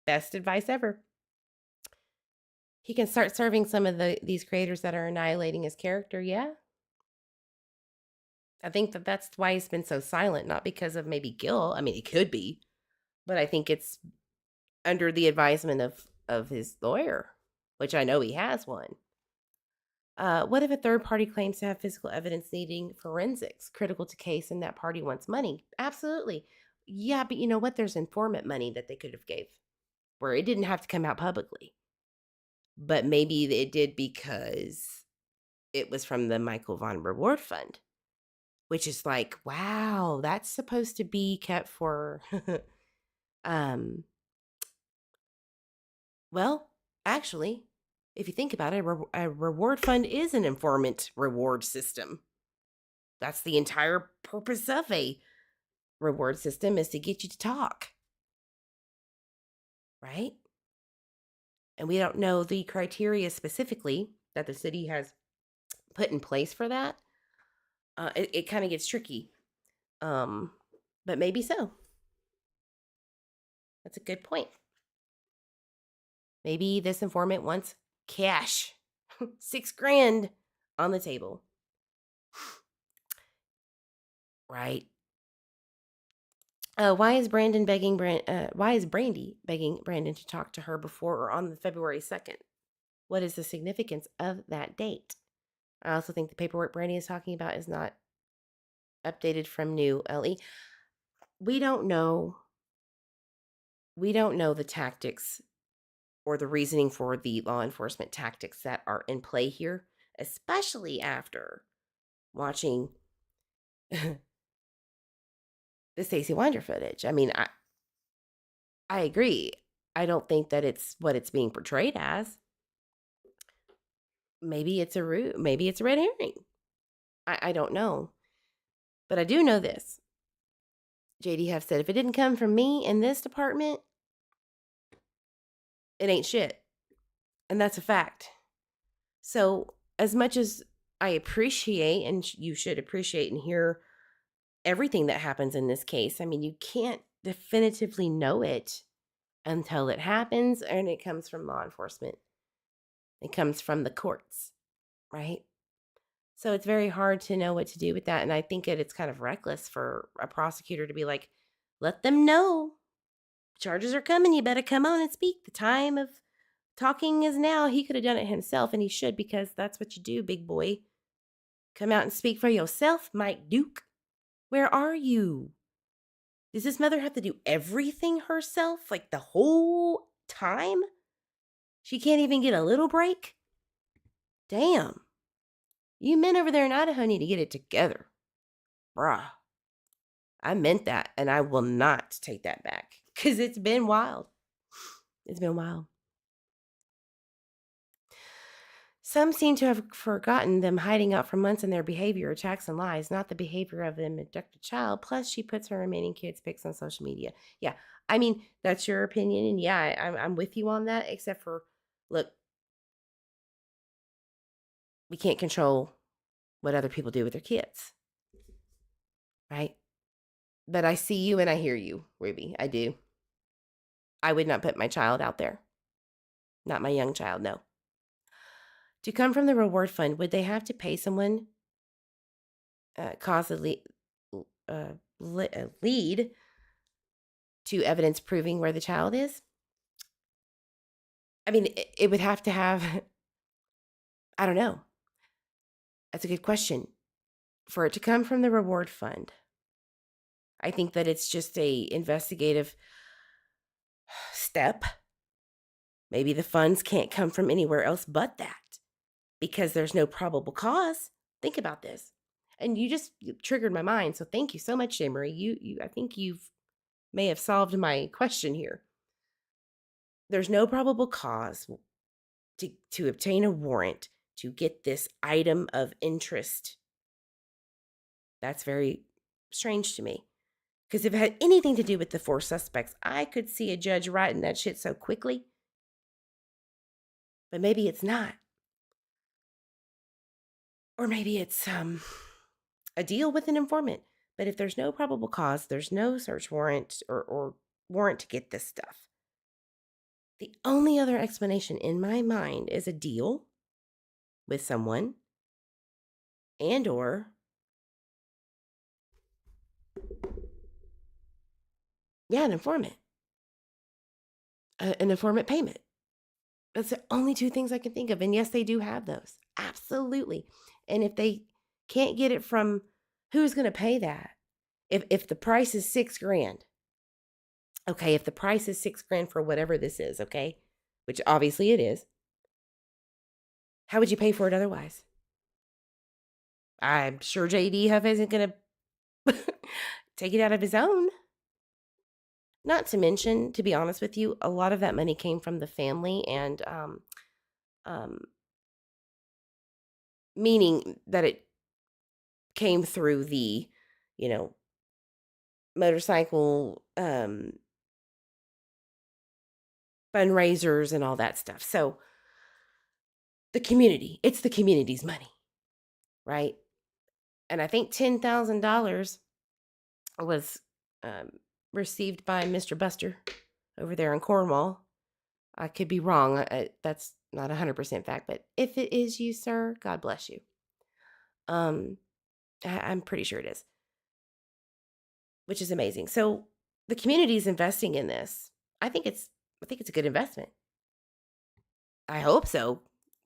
best advice ever. He can start serving some of these creators that are annihilating his character. Yeah. I think that's why he's been so silent, not because of maybe guilt. I mean, it could be, but I think it's under the advisement of his lawyer, which I know he has one. What if a third party claims to have physical evidence needing forensics critical to case and that party wants money? Absolutely. Yeah, but you know what? There's informant money that they could have gave where it didn't have to come out publicly. But maybe it did because it was from the Michael Vaughan Reward Fund, which is like, wow, that's supposed to be kept for um well, actually, if you think about it, a reward fund is an informant reward system. That's the entire purpose of a reward system, is to get you to talk, right? And we don't know the criteria specifically that the city has put in place for that. It kind of gets tricky, um, but maybe so. That's a good point. Maybe this informant wants cash, $6,000 on the table, right? Why is why is Brandy begging Brandon to talk to her before or on the February 2nd? What is the significance of that date? I also think the paperwork Brandy is talking about is not updated from new LE. We don't know. We don't know the tactics or the reasoning for the law enforcement tactics that are in play here, especially after watching the Stacey Winder footage. I mean, I agree. I don't think that it's what it's being portrayed as. Maybe it's maybe it's a red herring. I don't know. But I do know this. JD have said if it didn't come from me in this department, it ain't shit. And that's a fact. So, as much as I appreciate, and you should appreciate and hear everything that happens in this case, I mean, you can't definitively know it until it happens and it comes from law enforcement. It comes from the courts, right? So it's very hard to know what to do with that. And I think it's kind of reckless for a prosecutor to be like, let them know charges are coming. You better come on and speak. The time of talking is now. He could have done it himself, and he should, because that's what you do, big boy. Come out and speak for yourself, Mike Duke. Where are you? Does this mother have to do everything herself, like the whole time? She can't even get a little break? Damn. You men over there in Idaho need to get it together. Bruh. I meant that, and I will not take that back, because it's been wild. It's been wild. Some seem to have forgotten them hiding out for months in their behavior, attacks, and lies, not the behavior of an abducted child. Plus, she puts her remaining kids' pics on social media. Yeah, I mean, that's your opinion, and yeah, I'm with you on that, except for, look, we can't control what other people do with their kids, right? But I see you and I hear you, Ruby. I do. I would not put my child out there. Not my young child, no. To come from the reward fund, would they have to pay someone cause a lead to evidence proving where the child is? I mean, it would have to have, I don't know. That's a good question. For it to come from the reward fund, I think that it's just a investigative step. Maybe the funds can't come from anywhere else but that because there's no probable cause. Think about this. And you triggered my mind. So thank you so much, J. Marie. I think you've may have solved my question here. There's no probable cause to obtain a warrant to get this item of interest. That's very strange to me. Because if it had anything to do with the 4 suspects, I could see a judge writing that shit so quickly. But maybe it's not. Or maybe it's a deal with an informant. But if there's no probable cause, there's no search warrant or warrant to get this stuff. The only other explanation in my mind is a deal with someone and or an informant. An informant payment. That's the only 2 things I can think of. And yes, they do have those. Absolutely. And if they can't get it from who's going to pay that? If the price is $6,000. Okay, if the price is $6,000 for whatever this is, okay? Which obviously it is. How would you pay for it otherwise? I'm sure JD Huff isn't going to take it out of his own. Not to mention, to be honest with you, a lot of that money came from the family and meaning that it came through the, motorcycle fundraisers and all that stuff. So it's the community's money, right? And I think $10,000 was received by Mr. Buster over there in Cornwall. I could be wrong. That's not 100% fact, but if it is you, sir, God bless you. I'm pretty sure it is, which is amazing. So the community is investing in this. I think it's a good investment. I hope so,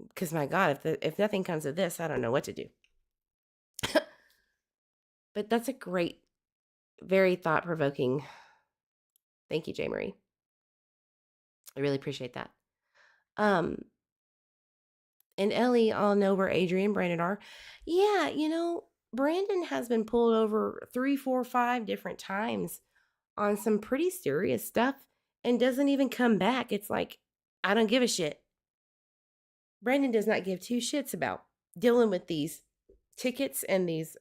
because my God, if nothing comes of this, I don't know what to do. But that's a great, very thought-provoking. Thank you, J. Marie. I really appreciate that. And Ellie, I'll know where Adrian and Brandon are. Yeah, Brandon has been pulled over 3, 4, 5 different times on some pretty serious stuff and doesn't even come back. It's like, I don't give a shit. Brandon does not give 2 shits about dealing with these tickets and these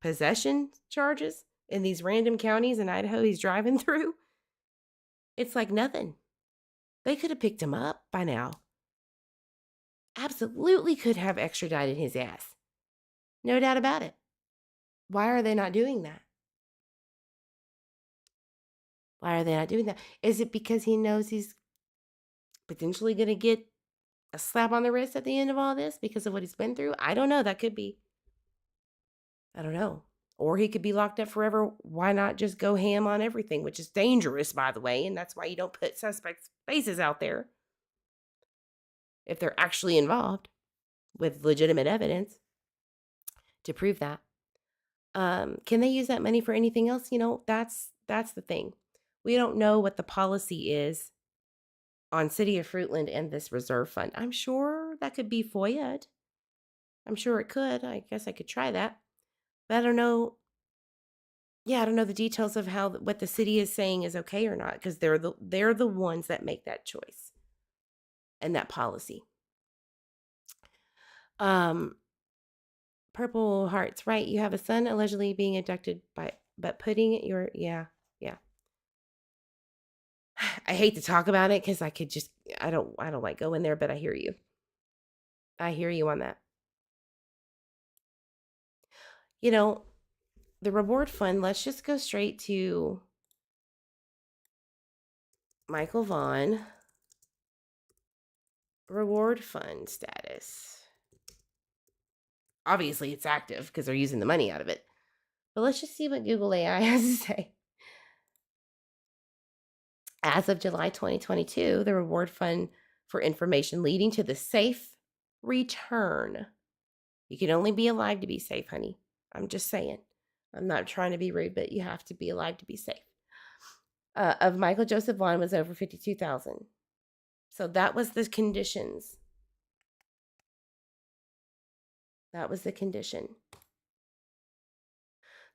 possession charges in these random counties in Idaho he's driving through. It's like nothing. They could have picked him up by now. Absolutely could have extradited his ass. No doubt about it. Why are they not doing that? Why are they not doing that? Is it because he knows he's potentially going to get a slap on the wrist at the end of all this because of what he's been through? I don't know. That could be. I don't know. Or he could be locked up forever. Why not just go ham on everything, which is dangerous, by the way, and that's why you don't put suspects' faces out there if they're actually involved with legitimate evidence to prove that. Can they use that money for anything else? That's the thing. We don't know what the policy is on City of Fruitland and this reserve fund. I'm sure that could be FOIA'd. I'm sure it could. I guess I could try that. But I don't know. Yeah, I don't know the details of what the city is saying is okay or not, because they're the ones that make that choice and that policy. Purple Hearts, right? You have a son allegedly being abducted but putting your yeah. I hate to talk about it because I don't like going there, but I hear you. I hear you on that. The reward fund, let's just go straight to Michael Vaughan. Reward fund status. Obviously, it's active because they're using the money out of it. But let's just see what Google AI has to say. As of July 2022, the reward fund for information leading to the safe return. You can only be alive to be safe, honey. I'm just saying. I'm not trying to be rude, but you have to be alive to be safe. of Michael Joseph Vaughan was over 52,000. So that was the conditions. That was the condition.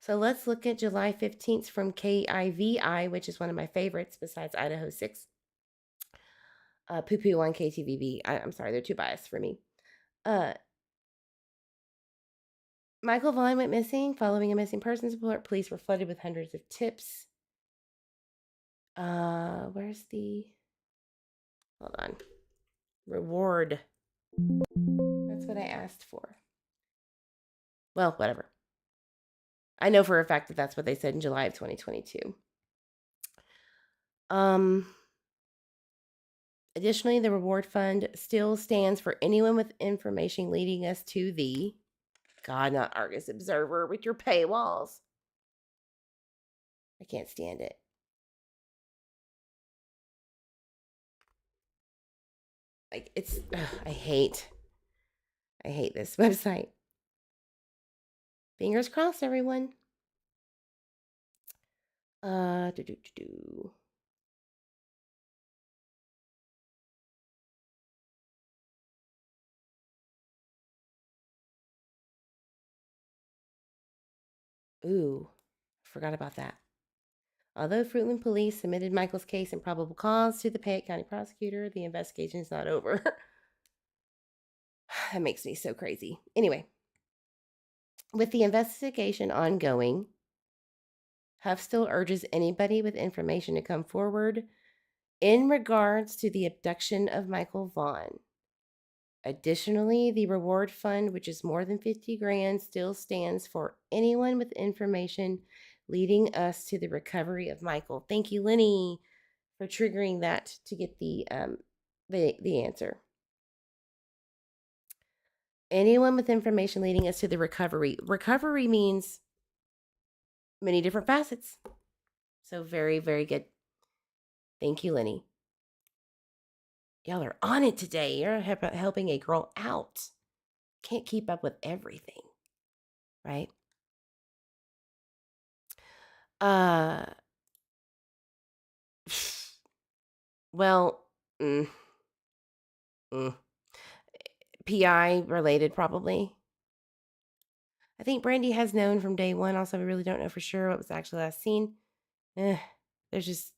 So let's look at July 15th from KIVI, which is one of my favorites besides Idaho 6. Poo Poo on KTVB. I'm sorry, they're too biased for me. Michael Vaughan went missing following a missing persons report. Police were flooded with hundreds of tips. Where's the... Hold on. Reward. That's what I asked for. Well, whatever. I know for a fact that that's what they said in July of 2022. Additionally, the reward fund still stands for anyone with information leading us to the... God, not Argus Observer with your paywalls. I can't stand it. Like, it's... I hate this website. Fingers crossed, everyone. Ooh, forgot about that. Although Fruitland police submitted Michael's case and probable cause to the Payette County prosecutor, the investigation is not over. That makes me so crazy. Anyway, with the investigation ongoing, Huff still urges anybody with information to come forward in regards to the abduction of Michael Vaughan. Additionally, the reward fund, which is more than 50 grand, still stands for anyone with information leading us to the recovery of Michael. Thank you, Lenny, for triggering that to get the answer. Anyone with information leading us to the recovery. Recovery means many different facets. So very, very good. Thank you, Lenny. Y'all are on it today. You're helping a girl out. Can't keep up with everything, right? Well, PI related probably. I think Brandy has known from day one. Also, we really don't know for sure what was actually last seen. There's just,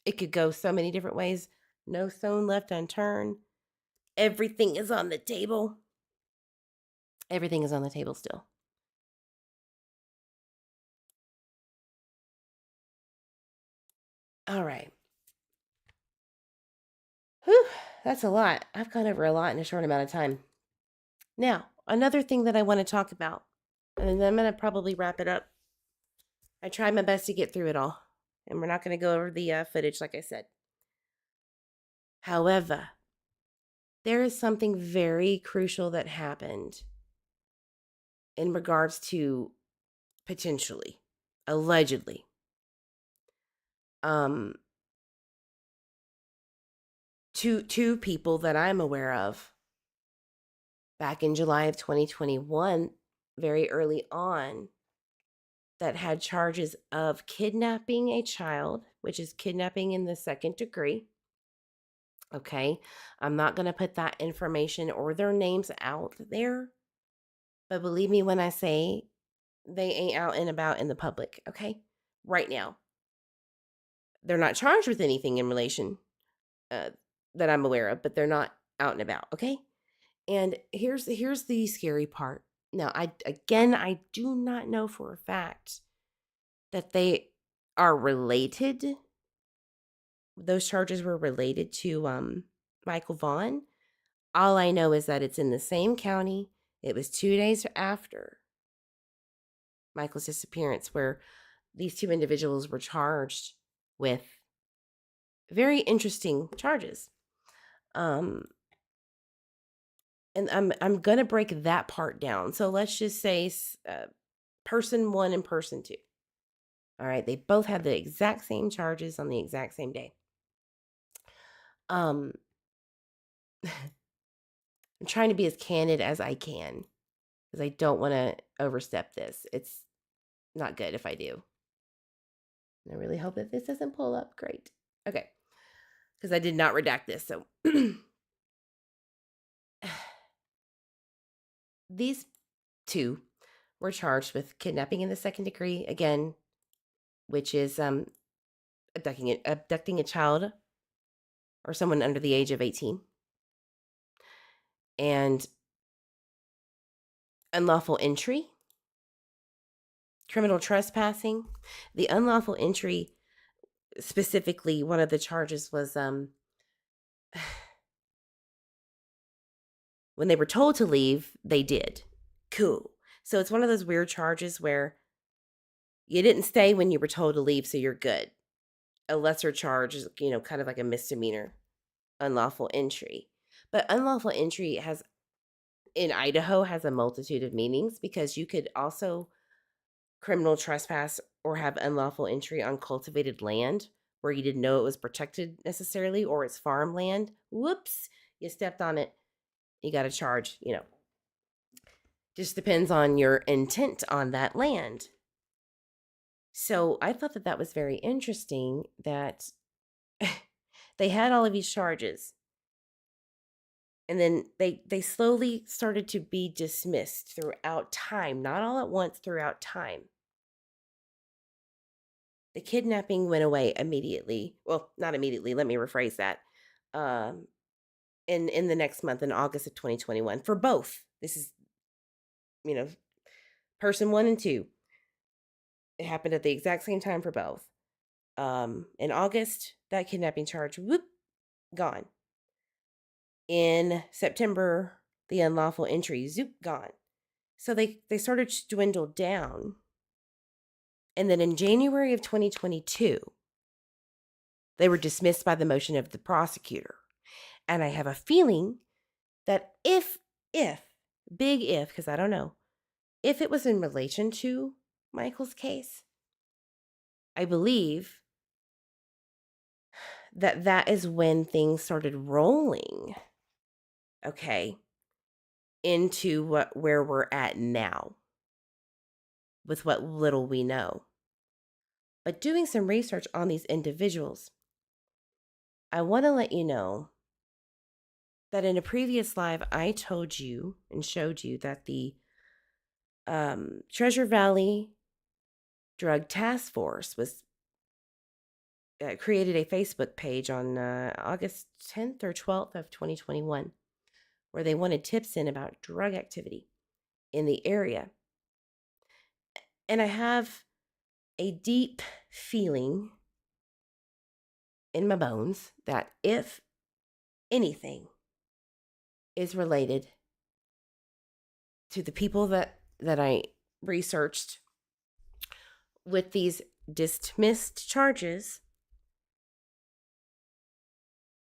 it could go so many different ways. No stone left unturned. Everything is on the table. Everything is on the table still. All right. Whew, that's a lot. I've gone over a lot in a short amount of time. Now, another thing that I want to talk about, and then I'm going to probably wrap it up. I tried my best to get through it all, and we're not going to go over the footage like I said. However, there is something very crucial that happened in regards to potentially, allegedly, two people that I'm aware of back in July of 2021, very early on, that had charges of kidnapping a child, which is kidnapping in the second degree. Okay, I'm not going to put that information or their names out there, but believe me when I say they ain't out and about in the public, okay? Right now. They're not charged with anything in relation that I'm aware of, but they're not out and about, okay? And here's the scary part. Now, I do not know for a fact that they are related. Those charges were related to Michael Vaughan. All I know is that it's in the same county. It was 2 days after Michael's disappearance where these two individuals were charged with very interesting charges. And I'm going to break that part down. So let's just say person one and person two. All right, they both had the exact same charges on the exact same day. I'm trying to be as candid as I can because I don't want to overstep this. It's not good if I do. I really hope that this doesn't pull up. Great. Okay. Because I did not redact this. So these two were charged with kidnapping in the second degree, again, which is abducting a child or someone under the age of 18, and unlawful entry, criminal trespassing. The unlawful entry, specifically, one of the charges was when they were told to leave, they did. Cool. So it's one of those weird charges where you didn't stay when you were told to leave, so you're good. A lesser charge is, kind of like a misdemeanor, unlawful entry. But unlawful entry in Idaho has a multitude of meanings, because you could also criminal trespass or have unlawful entry on cultivated land where you didn't know it was protected necessarily, or it's farmland. Whoops, you stepped on it. You got a charge, Just depends on your intent on that land. So I thought that was very interesting that they had all of these charges, and then they slowly started to be dismissed throughout time, not all at once, throughout time. The kidnapping went away immediately. Well, not immediately. Let me rephrase that. Um, in the next month, in August of 2021, for both. This is, person 1 and 2. It happened at the exact same time for both. In August, that kidnapping charge, whoop, gone. In September, the unlawful entry, zoop, gone. So they started to dwindle down. And then in January of 2022, they were dismissed by the motion of the prosecutor. And I have a feeling that if, big if, because I don't know, if it was in relation to Michael's case, I believe that is when things started rolling, okay, into where we're at now with what little we know. But doing some research on these individuals, I want to let you know that in a previous live, I told you and showed you that the Treasure Valley Drug Task Force was created a Facebook page on August 10th or 12th of 2021, where they wanted tips in about drug activity in the area. And I have a deep feeling in my bones that if anything is related to the people that I researched with these dismissed charges,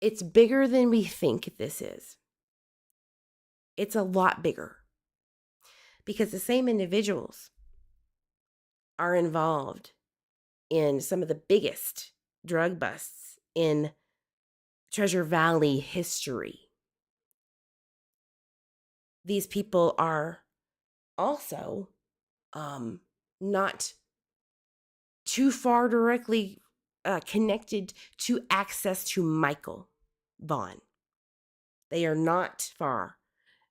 it's bigger than we think this is. It's a lot bigger, because the same individuals are involved in some of the biggest drug busts in Treasure Valley history. These people are also not too far directly connected to access to Michael Vaughan. They are not far,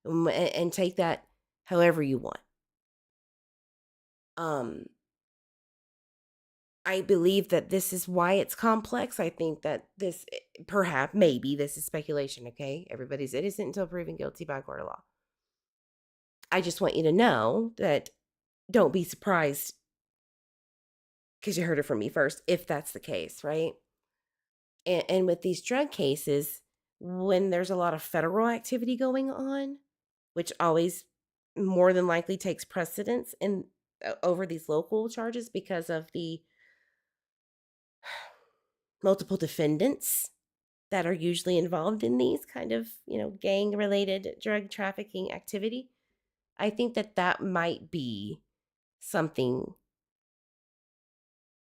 and take that however you want. I believe that this is why it's complex. I think that this, perhaps, maybe, this is speculation, okay? Everybody's innocent until proven guilty by court of law. I just want you to know that don't be surprised, because you heard it from me first, if that's the case, right? And with these drug cases, when there's a lot of federal activity going on, which always more than likely takes precedence over these local charges because of the multiple defendants that are usually involved in these kind of, gang-related drug trafficking activity, I think that might be something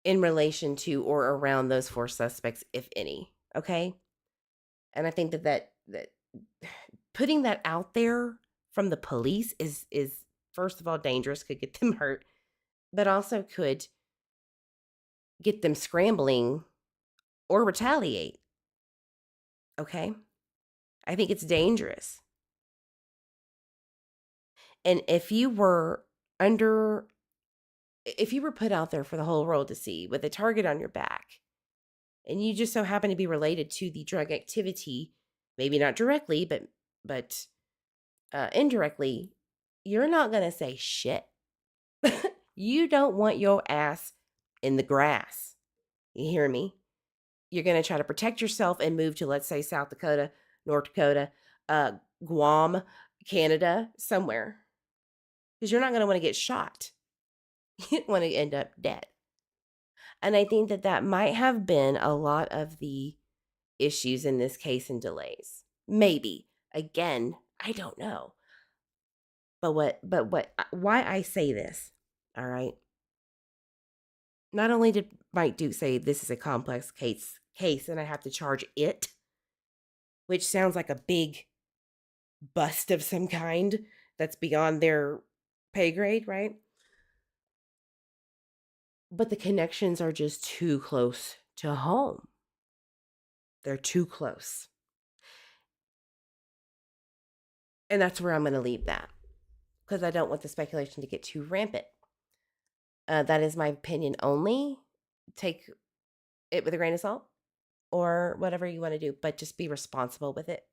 in relation to or around those 4 suspects, if any, okay? And I think that putting that out there from the police is first of all dangerous, could get them hurt, but also could get them scrambling or retaliate. Okay? I think it's dangerous. And under if you were put out there for the whole world to see with a target on your back, and you just so happen to be related to the drug activity, maybe not directly, but indirectly, you're not going to say shit. You don't want your ass in the grass. You hear me? You're going to try to protect yourself and move to, let's say, South Dakota, North Dakota, Guam, Canada, somewhere. Because you're not going to want to get shot. You don't want to end up dead. And I think that might have been a lot of the issues in this case and delays. Maybe. Again, I don't know. Why I say this, all right? Not only did Mike Duke say this is a complex case and I have to charge it, which sounds like a big bust of some kind that's beyond their pay grade, right? But the connections are just too close to home. They're too close. And that's where I'm going to leave that, because I don't want the speculation to get too rampant. That is my opinion only. Take it with a grain of salt or whatever you want to do, but just be responsible with it,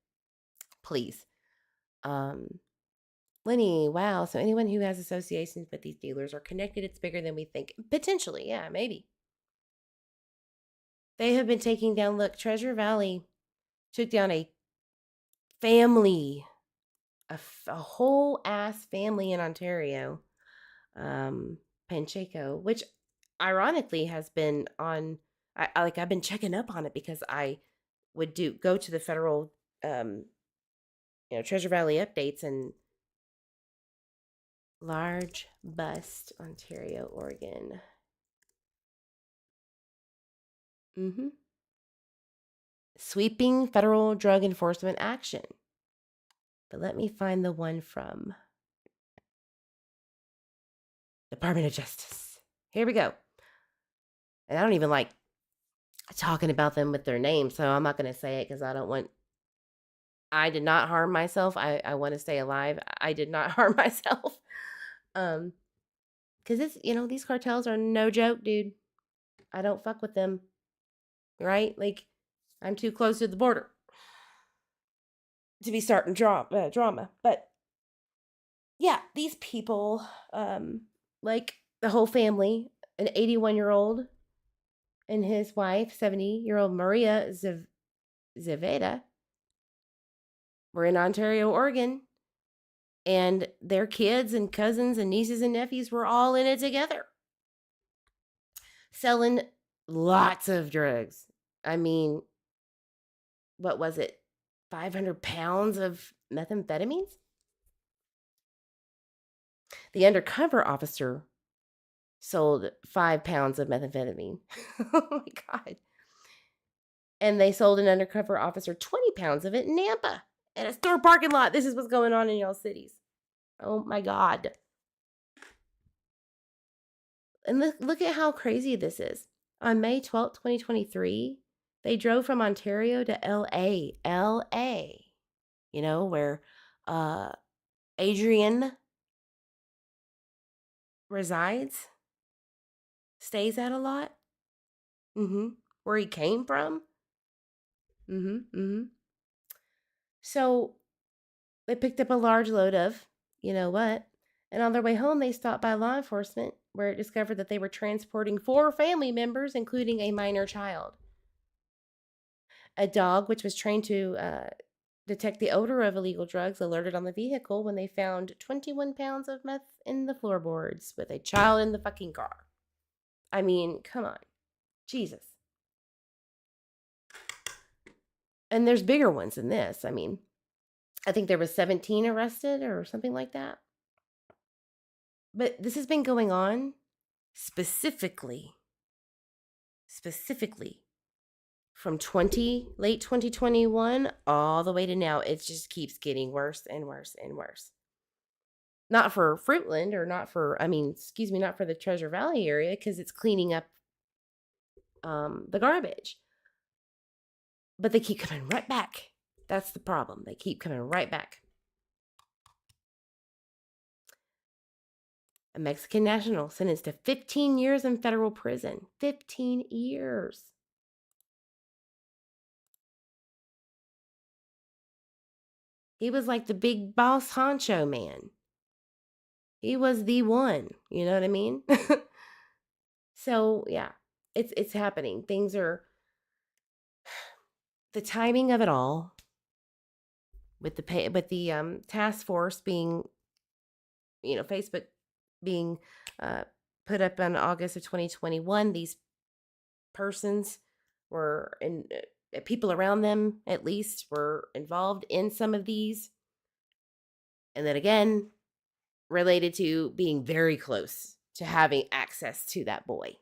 please. Lenny, wow. So anyone who has associations with these dealers are connected, it's bigger than we think. Potentially, yeah, maybe. They have been taking down, look, Treasure Valley took down a family, a whole ass family in Ontario, Pacheco, which ironically has been on, I've been checking up on it because I would go to the federal, Treasure Valley updates, and large bust, Ontario, Oregon. Sweeping federal drug enforcement action. But let me find the one from Department of Justice. Here we go. And I don't even like talking about them with their name, so I'm not going to say it because I did not harm myself. I want to stay alive. I did not harm myself. Because these cartels are no joke, dude. I don't fuck with them. Right? Like, I'm too close to the border to be starting drama. But yeah, these people, like the whole family, an 81-year-old and his wife, 70-year-old Maria Zaveda, were in Ontario, Oregon, and their kids and cousins and nieces and nephews were all in it together, selling lots of drugs. I mean, what was it? 500 pounds of methamphetamines? The undercover officer sold 5 pounds of methamphetamine. Oh my God. And they sold an undercover officer 20 pounds of it in Nampa at a store parking lot. This is what's going on in y'all cities. Oh my God. And look at how crazy this is. On May 12th, 2023, they drove from Ontario to LA. LA. Where Adrian resides, stays at a lot. Where he came from. So they picked up a large load of, you know what? And on their way home, they stopped by law enforcement, where it discovered that they were transporting 4 family members, including a minor child. A dog, which was trained to detect the odor of illegal drugs, alerted on the vehicle when they found 21 pounds of meth in the floorboards with a child in the fucking car. I mean, come on. Jesus. And there's bigger ones than this. I mean, I think there was 17 arrested or something like that. But this has been going on specifically from late 2021 all the way to now. It just keeps getting worse and worse and worse. Not for Fruitland, or not for the Treasure Valley area, because it's cleaning up the garbage. But they keep coming right back. That's the problem. They keep coming right back. A Mexican national sentenced to 15 years in federal prison. 15 years. He was like the big boss honcho man. He was the one. You know what I mean? So, yeah, it's happening. Things are, the timing of it all, with the task force being, Facebook being put up in August of 2021. These persons were people around them, at least, were involved in some of these, and then again related to being very close to having access to that boy.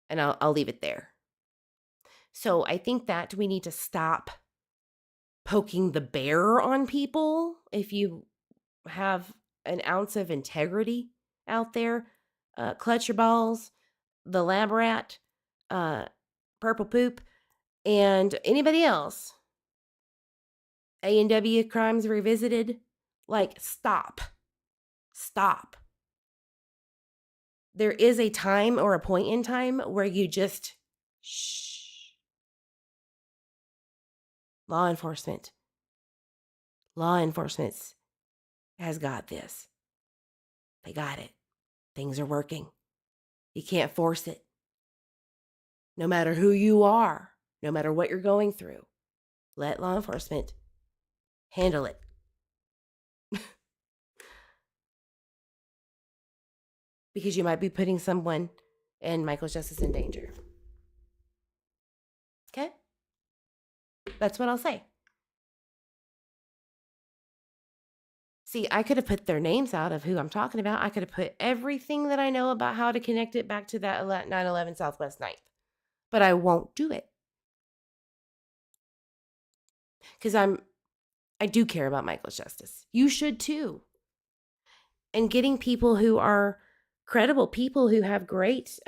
And I'll leave it there. So I think that we need to stop poking the bear on people. If you have an ounce of integrity out there, clutch your balls, the lab rat, purple poop, and anybody else. A&W Crimes Revisited. Like, stop. There is a time or a point in time where you just shh. Law enforcement has got this. They got it. Things are working. You can't force it. No matter who you are, no matter what you're going through, let law enforcement handle it. Because you might be putting someone and Michael's justice in danger. Okay? That's what I'll say. See, I could have put their names out of who I'm talking about. I could have put everything that I know about how to connect it back to that 9/11 Southwest 9th. But I won't do it. Because I do care about Michael's justice. You should too. And getting people who are credible, people who have great,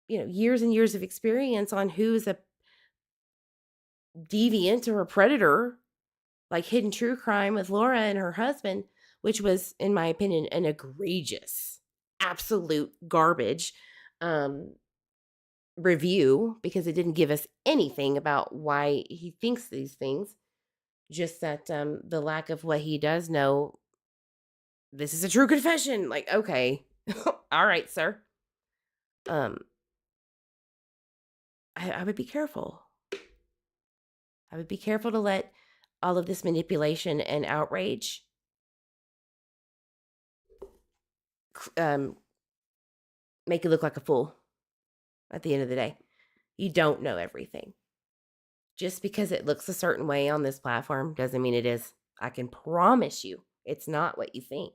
years and years of experience on who's a deviant or a predator, like Hidden True Crime with Laura and her husband, which was, in my opinion, an egregious, absolute garbage review, because it didn't give us anything about why he thinks these things. Just that the lack of what he does know. This is a true confession. Like, okay. All right, sir. I would be careful. I would be careful to let all of this manipulation and outrage make you look like a fool at the end of the day. You don't know everything. Just because it looks a certain way on this platform doesn't mean it is. I can promise you it's not what you think.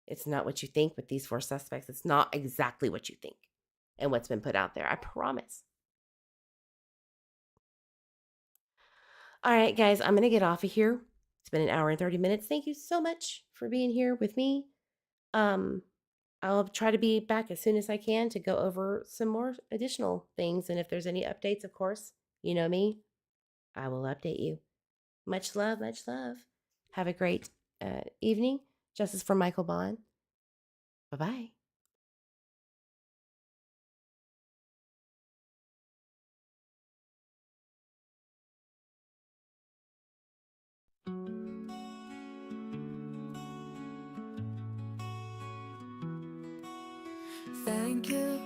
It's not what you think with these 4 suspects. It's not exactly what you think and what's been put out there. I promise. All right, guys, I'm going to get off of here. It's been an hour and 30 minutes. Thank you so much for being here with me. I'll try to be back as soon as I can to go over some more additional things. And if there's any updates, of course, you know me, I will update you. Much love, much love. Have a great evening. Justice for Michael Vaughan. Bye-bye. Thank you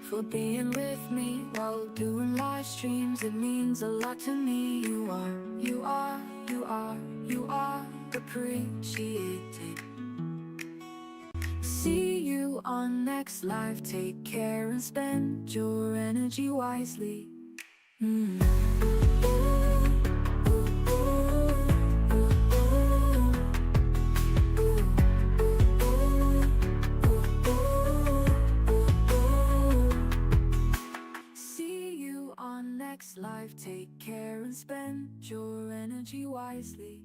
for being with me while doing live streams. It means a lot to me. You are appreciated. See you on next live. Take care and spend your energy wisely. See you on next live. Take care and spend your energy wisely.